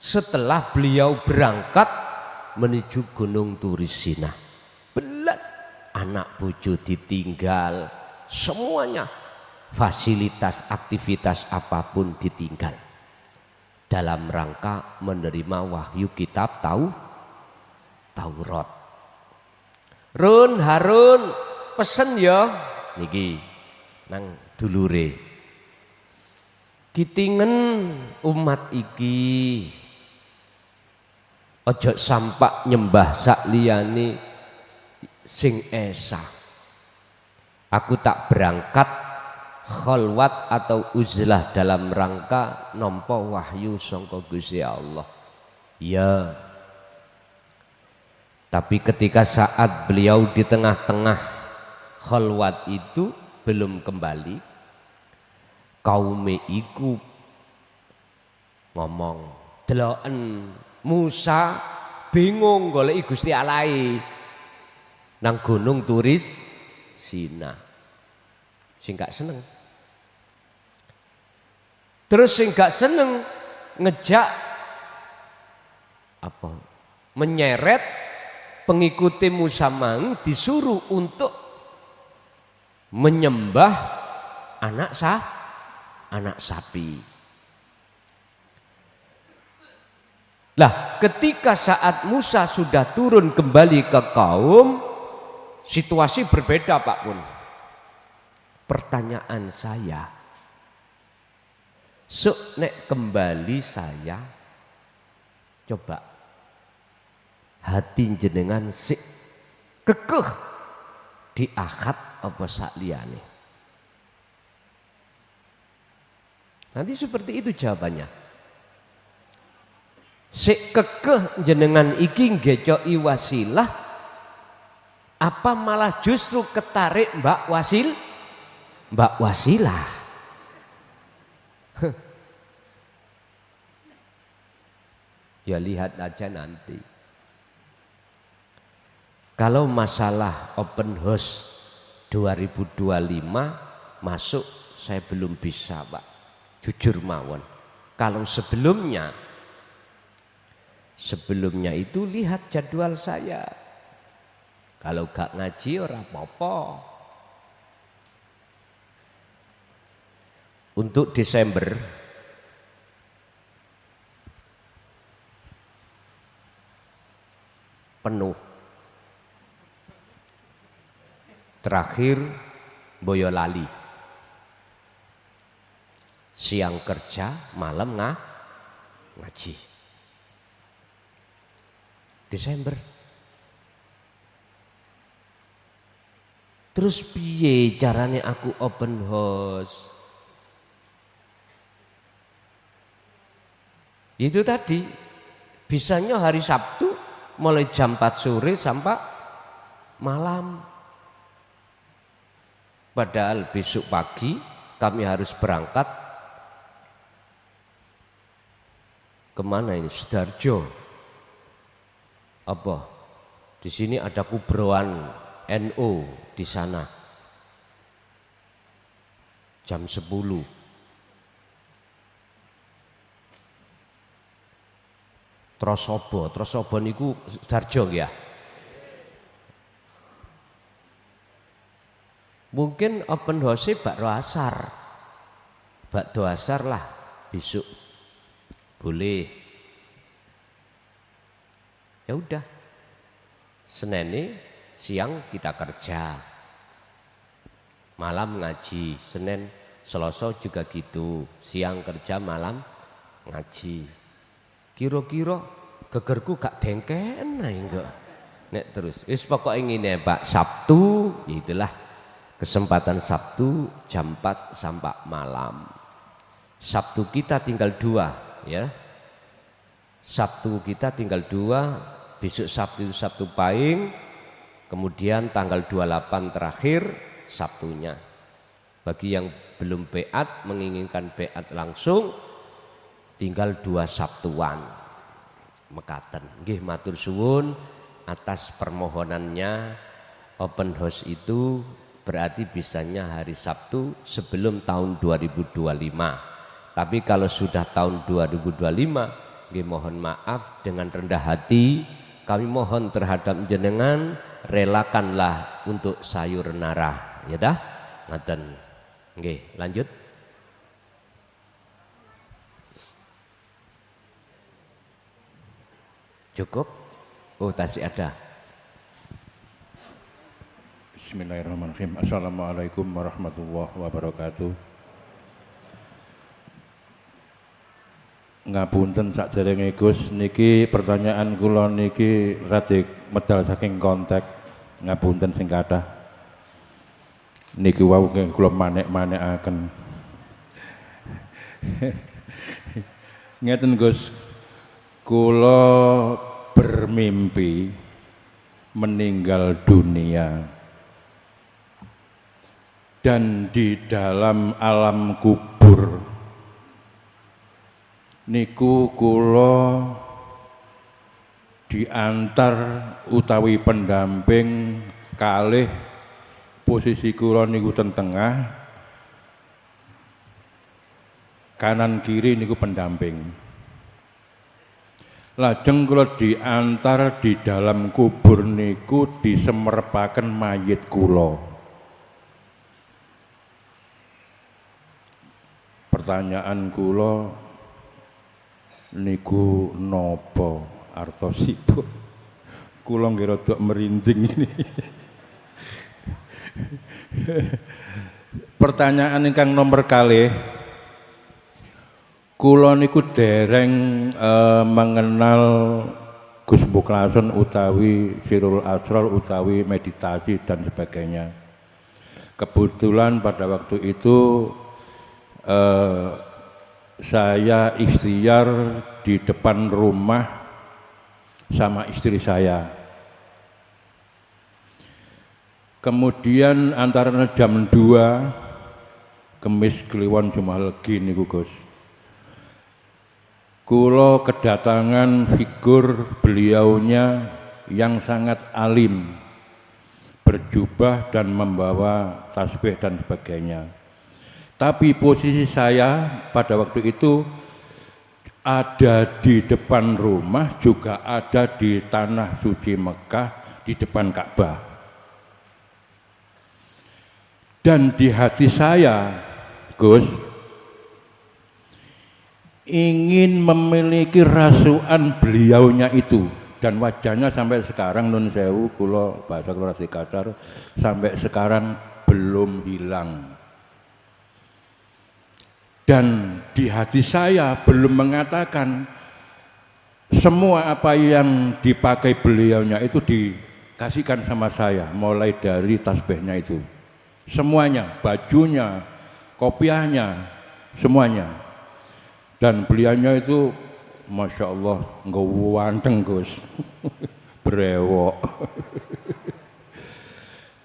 setelah beliau berangkat menuju Gunung Turisina. Belas anak bojo ditinggal, semuanya fasilitas aktivitas apapun ditinggal dalam rangka menerima wahyu kitab Taurat. Run Harun pesen ya niki nang dulure, kitingen umat iki ojo sampak nyembah sak liyane sing esa. Aku tak berangkat kholwat atau uzlah dalam rangka nampa wahyu sangka Gusti Allah. Ya. Tapi ketika saat beliau di tengah-tengah kholwat itu belum kembali, kaume iku ngomong, deloken Musa bingung golek Gusti Allah nang Gunung Turis Sina. Sing gak seneng. Terus sing gak seneng ngejak apa? Menyeret pengikuti Musa mang disuruh untuk menyembah anak sapi. Lah, ketika saat Musa sudah turun kembali ke kaum, situasi berbeda Pak Pun. Pertanyaan saya, nek kembali saya coba hati jenengan sik kekeh di akad apa sak liyane. Nanti seperti itu jawabannya. Sik kekeh jenengan iki ngejoki wasilah apa malah justru ketarik Mbak Wasilah. Ya lihat aja nanti. Kalau masalah open house 2025 masuk, saya belum bisa Pak, jujur mawon. Kalau sebelumnya itu lihat jadwal saya. Kalau gak ngaji ora apa-apa. Untuk Desember penuh. Terakhir Boyolali. Siang kerja, malam ngaji. Desember. Terus piye caranya aku open house? Itu tadi, bisanya hari Sabtu mulai jam 4 sore sampai malam. Padahal besok pagi kami harus berangkat kemana ini? Sidoarjo. Apa? Di sini ada kubroan NU di sana. Jam 10. Trosobo niku Sidoarjo ya. Mungkin open house bakdo asar lah besok boleh. Ya udah, Senin siang kita kerja, malam ngaji. Senin Selasa juga gitu, siang kerja malam ngaji. Kira-kira gegerku gak dengken enggak. Nek terus wis pokoke ngene Pak, Sabtu itulah kesempatan Sabtu jam 4 sampai malam. Sabtu kita tinggal 2 ya. Sabtu kita tinggal 2, besok Sabtu itu Sabtu Pahing, kemudian tanggal 28 terakhir Sabtunya. Bagi yang belum beat, menginginkan beat langsung, tinggal 2 Sabtuan. Mekaten. Nggih matur suwun atas permohonannya. Open house itu berarti bisanya hari Sabtu sebelum tahun 2025. Tapi kalau sudah tahun 2025, nggih mohon maaf dengan rendah hati kami mohon terhadap jenengan relakanlah untuk sayur narah. Ya dah, ngaten. Nggih, lanjut. Cukup? Oh, masih ada.
Bismillahirrahmanirrahim. Assalamualaikum warahmatullahi wabarakatuh. Ngapunten sakderenge Gus, niki pertanyaan kula niki rada medal saking konteks. Ngapunten sing kathah. Niki wau kula manek-manekaken. Ngeten Gus, kula bermimpi meninggal dunia dan di dalam alam kubur niku kula diantar utawi pendamping kalih, posisi kula niku ten tengah, kanan kiri niku pendamping. Lajeng kula diantar di dalam kubur niku disemerpaken mayit kula. Pertanyaan kula niku nopo artosipun? Kula nggih rada merinding ini. Pertanyaan ingkang nomor kalih, kula niku dereng mengenal Gus Muklason utawi Sirul Asrar utawi meditasi dan sebagainya. Kebetulan pada waktu itu saya ikhtiar di depan rumah sama istri saya. Kemudian antara jam 2 Kemis Kliwon Jumalegi niku Gus, kula kedatangan figur beliaunya yang sangat alim, berjubah dan membawa tasbih dan sebagainya. Tapi posisi saya pada waktu itu ada di depan rumah, juga ada di tanah suci Mekah, di depan Ka'bah. Dan di hati saya, Gus, ingin memiliki rasukan beliaunya itu. Dan wajahnya sampai sekarang nun sewu kula bahasa kula kasar sampai sekarang belum hilang. Dan di hati saya belum mengatakan semua apa yang dipakai beliaunya itu dikasihkan sama saya, mulai dari tasbihnya itu, semuanya, bajunya, kopiahnya, semuanya. Dan beliaunya itu Masya Allah, nggak wanteng Gus, brewok.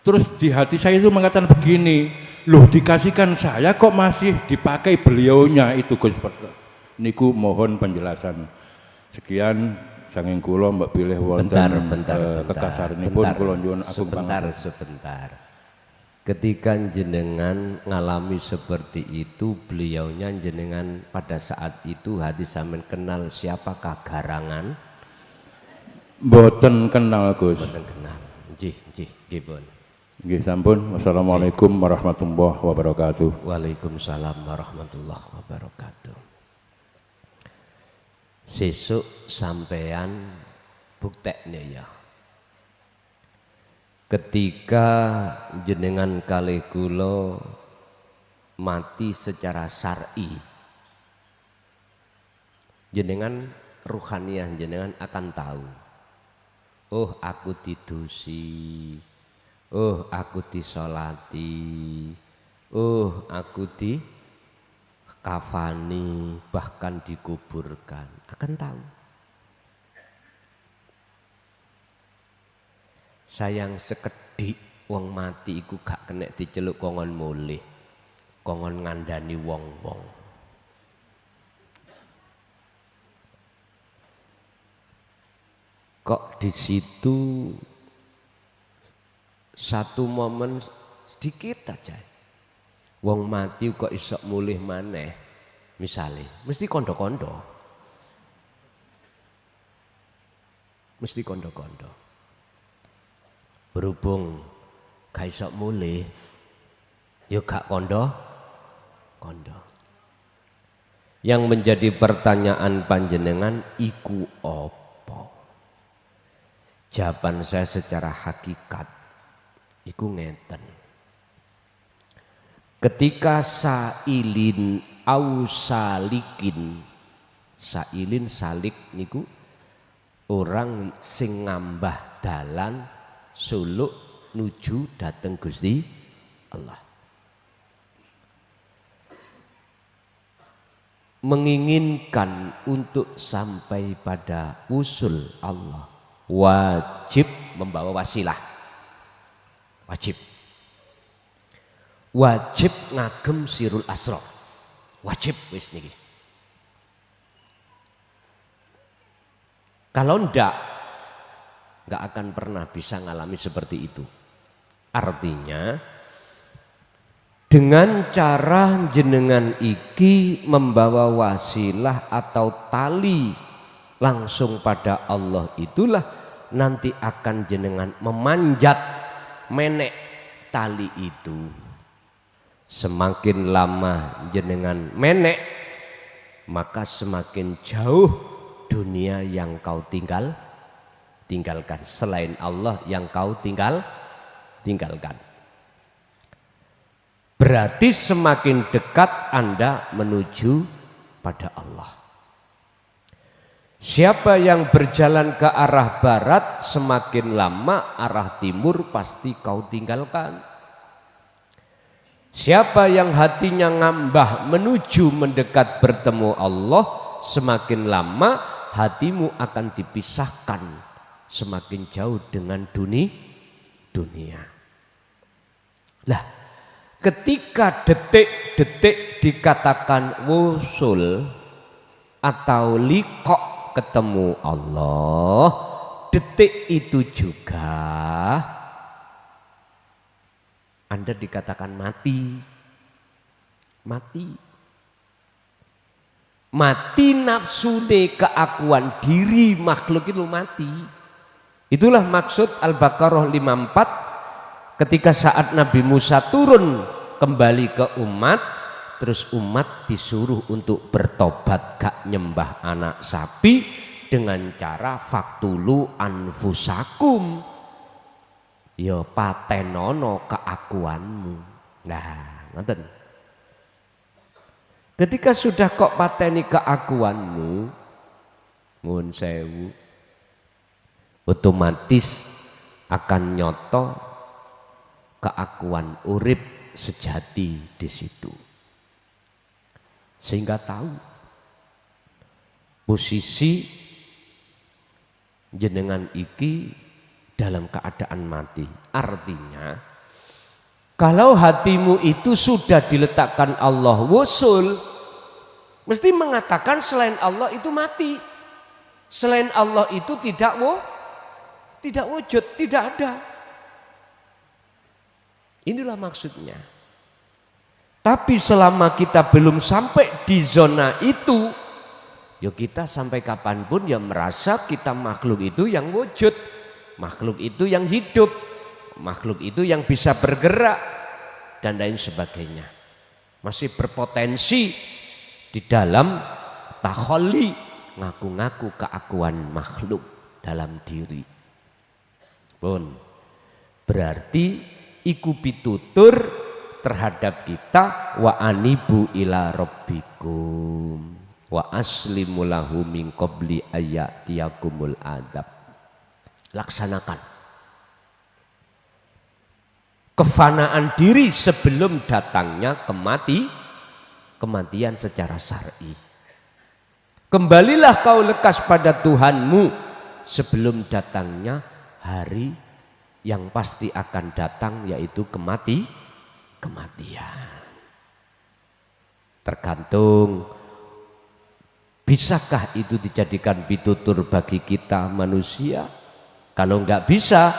Terus di hati saya itu mengatakan begini, loh dikasihkan saya kok masih dipakai beliaunya itu Gus. Niku mohon penjelasan. Sekian saking kula mbak pilih wonten kekasaranipun kula nyuwun agung pangapunten.
Sebentar. Ketika jenengan ngalami seperti itu, beliaunya jenengan pada saat itu hadis sampean kenal siapakah Garangan?
Mboten kenal Gus.
Mboten kenal. Nggih, pun.
Nggih sampun. Wassalamualaikum warahmatullahi wabarakatuh.
Waalaikumsalam warahmatullahi wabarakatuh. Sesuk sampean buktekne ya. Ketika jenengan kalih kula mati secara syar'i, jenengan ruhaniyah jenengan akan tahu, oh aku didusi, oh aku disolati, oh aku dikafani, bahkan dikuburkan, akan tahu. Sayang sekedhik wong mati iku gak kena diceluk kongon mulih, kongon ngandani wong-wong. Kok di situ satu momen sedikit aja, wong mati kok iso mulih maneh, misalnya, mesti kondo-kondo, mesti kondo-kondo. Berhubung gak iso mulih, ya gak kondo. Yang menjadi pertanyaan panjenengan iku apa? Jawaban saya secara hakikat iku ngeten. Ketika sailin au salikin, sailin salik niku orang sing ngambah dalan suluk nuju dateng Gusti Allah, menginginkan untuk sampai pada usul Allah, wajib membawa wasilah, wajib ngagem sirul asrar, wajib wis niki. Kalau ndak akan pernah bisa ngalami seperti itu. Artinya dengan cara jenengan iki membawa wasilah atau tali langsung pada Allah, itulah nanti akan jenengan memanjat menek tali itu. Semakin lama jenengan menek, maka semakin jauh dunia yang kau tinggalkan, selain Allah yang kau tinggalkan. Berarti semakin dekat Anda menuju pada Allah. Siapa yang berjalan ke arah barat, semakin lama arah timur pasti kau tinggalkan. Siapa yang hatinya ngambah menuju mendekat bertemu Allah, semakin lama hatimu akan dipisahkan semakin jauh dengan dunia. Lah, ketika detik-detik dikatakan wusul atau liqa ketemu Allah, detik itu juga Anda dikatakan mati. Mati. Mati nafsune, keakuan diri makhluk itu mati. Itulah maksud Al-Baqarah 54 ketika saat Nabi Musa turun kembali ke umat, terus umat disuruh untuk bertobat gak nyembah anak sapi dengan cara faktulu anfusakum, ya patenono keakuanmu. Nah, ngoten. Ketika sudah kok pateni keakuanmu, ngun sewu, otomatis akan nyoto keakuan urip sejati di situ. Sehingga tahu posisi jenengan iki dalam keadaan mati. Artinya kalau hatimu itu sudah diletakkan Allah wusul, mesti mengatakan selain Allah itu mati. Selain Allah itu tidak wujud, tidak ada. Inilah maksudnya. Tapi selama kita belum sampai di zona itu, ya kita sampai kapanpun ya merasa kita makhluk itu yang wujud, makhluk itu yang hidup, makhluk itu yang bisa bergerak dan lain sebagainya. Masih berpotensi di dalam takholli, ngaku-ngaku keakuan makhluk dalam diri. Pun berarti iku pitutur terhadap kita, wa anibu ila rabbikum wa aslimu lahu min qabli ayatiyakumul adab. Laksanakan kefanaan diri sebelum datangnya kematian secara syar'i. Kembalilah kau lekas pada Tuhanmu sebelum datangnya hari yang pasti akan datang, yaitu kematian. Tergantung bisakah itu dijadikan pitutur bagi kita manusia. Kalau enggak bisa,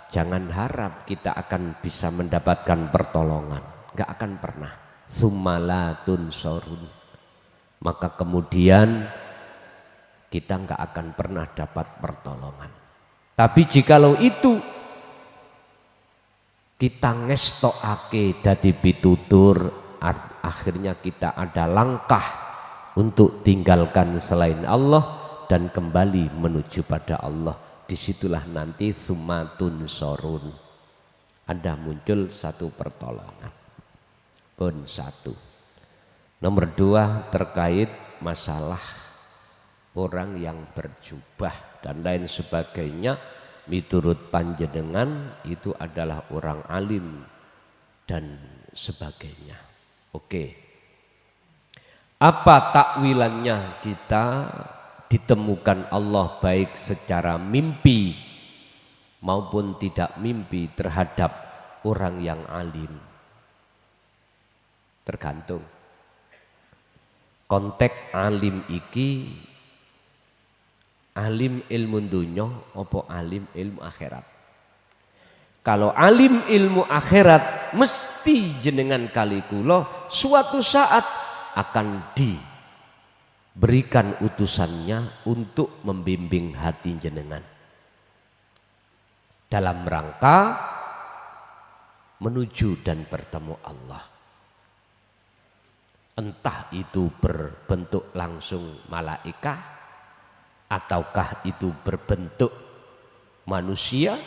jangan harap kita akan bisa mendapatkan pertolongan. Enggak akan pernah. Summalatun sorun. Maka kemudian kita enggak akan pernah dapat pertolongan. Tapi jikalau itu kita ngestokake dadi pitutur, akhirnya kita ada langkah untuk tinggalkan selain Allah dan kembali menuju pada Allah. Disitulah nanti sumatun sorun, ada muncul satu pertolongan. Pun satu. Nomor dua terkait masalah orang yang berjubah dan lain sebagainya, miturut panjenengan itu adalah orang alim dan sebagainya. Oke. Apa takwilannya kita ditemukan Allah baik secara mimpi maupun tidak mimpi terhadap orang yang alim? Tergantung. Konteks alim iki alim ilmu dunya apa alim ilmu akhirat. Kalau alim ilmu akhirat mesti jenengan kali kula suatu saat akan diberikan utusannya untuk membimbing hati jenengan dalam rangka menuju dan bertemu Allah. Entah itu berbentuk langsung malaikah ataukah itu berbentuk manusia,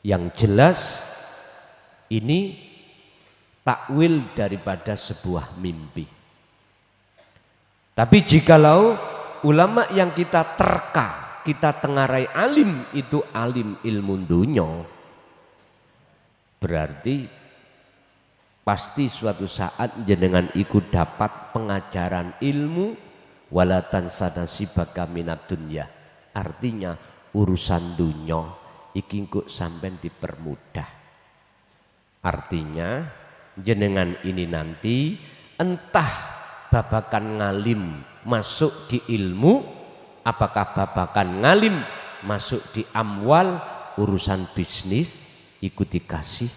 yang jelas ini takwil daripada sebuah mimpi. Tapi jikalau ulama yang kita terka, kita tengarai alim itu alim ilmu dunya, berarti pasti suatu saat jenengan ikut dapat pengajaran ilmu walatan sanasibaka minad dunya. Artinya urusan dunya iki kok sampean dipermudah. Artinya jenengan ini nanti entah babakan ngalim masuk di ilmu, apakah babakan ngalim masuk di amwal, urusan bisnis, ikut dikasih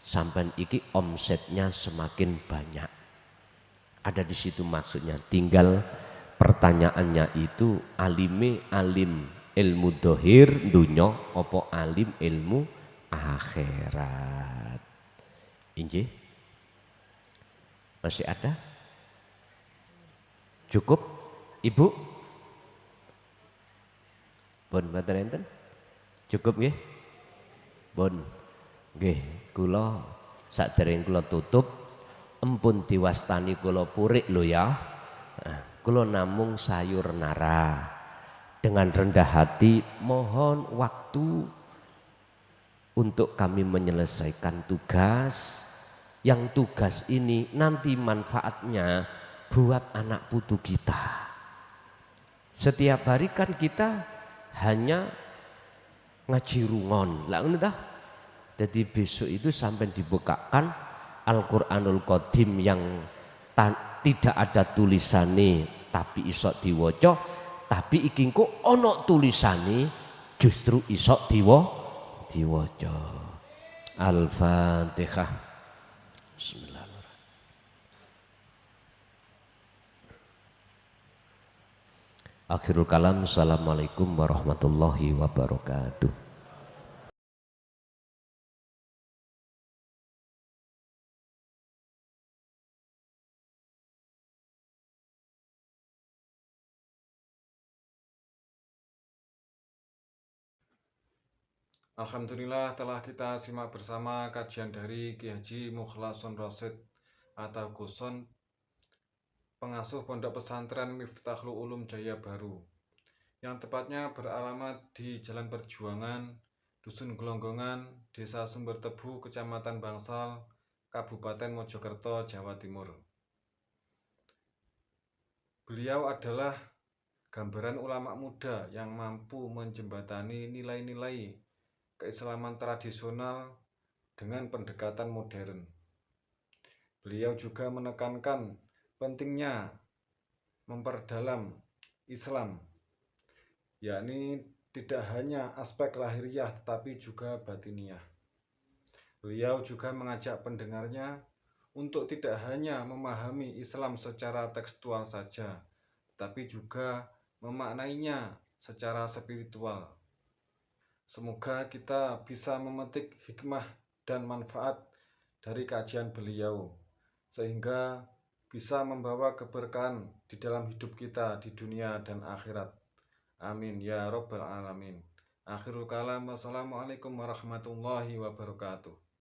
sampean iki omsetnya semakin banyak. Ada di situ maksudnya. Tinggal pertanyaannya itu alime alim ilmu dohir dunya apa alim ilmu akhirat. Injih. Masih ada? Cukup? Ibu? Bon mboten enten? Cukup nggih? Bon. Nggih, kula sadereng kula tutup empun diwastani kula purik lho ya. Kula namung sayur nara. Dengan rendah hati mohon waktu untuk kami menyelesaikan tugas. Yang tugas ini nanti manfaatnya buat anak putu kita. Setiap hari kan kita hanya ngaji rungon. Lah ngono tah? Jadi besok itu sampai dibukakan Al-Qur'anul Qadim yang tidak ada tulisane tapi iso diwaca, tapi iki kok ana tulisane justru iso diwaca. Al-Fatihah. Bismillahirrahmanirrahim. Akhirul kalam. Assalamualaikum warahmatullahi wabarakatuh.
Alhamdulillah telah kita simak bersama kajian dari Ki Haji Mukhlason Rosyid atau Guson, pengasuh Pondok Pesantren Miftahul Ulum Jaya Baru, yang tepatnya beralamat di Jalan Perjuangan, Dusun Gelonggongan, Desa Sumbertebu, Kecamatan Bangsal, Kabupaten Mojokerto, Jawa Timur. Beliau adalah gambaran ulama muda yang mampu menjembatani nilai-nilai keislaman tradisional dengan pendekatan modern. Beliau juga menekankan pentingnya memperdalam Islam, yakni tidak hanya aspek lahiriah tetapi juga batiniah. Beliau juga mengajak pendengarnya untuk tidak hanya memahami Islam secara tekstual saja, tetapi juga memaknainya secara spiritual. Semoga kita bisa memetik hikmah dan manfaat dari kajian beliau, sehingga bisa membawa keberkahan di dalam hidup kita di dunia dan akhirat. Amin ya rabbal alamin. Akhirul kalam. Wassalamualaikum warahmatullahi wabarakatuh.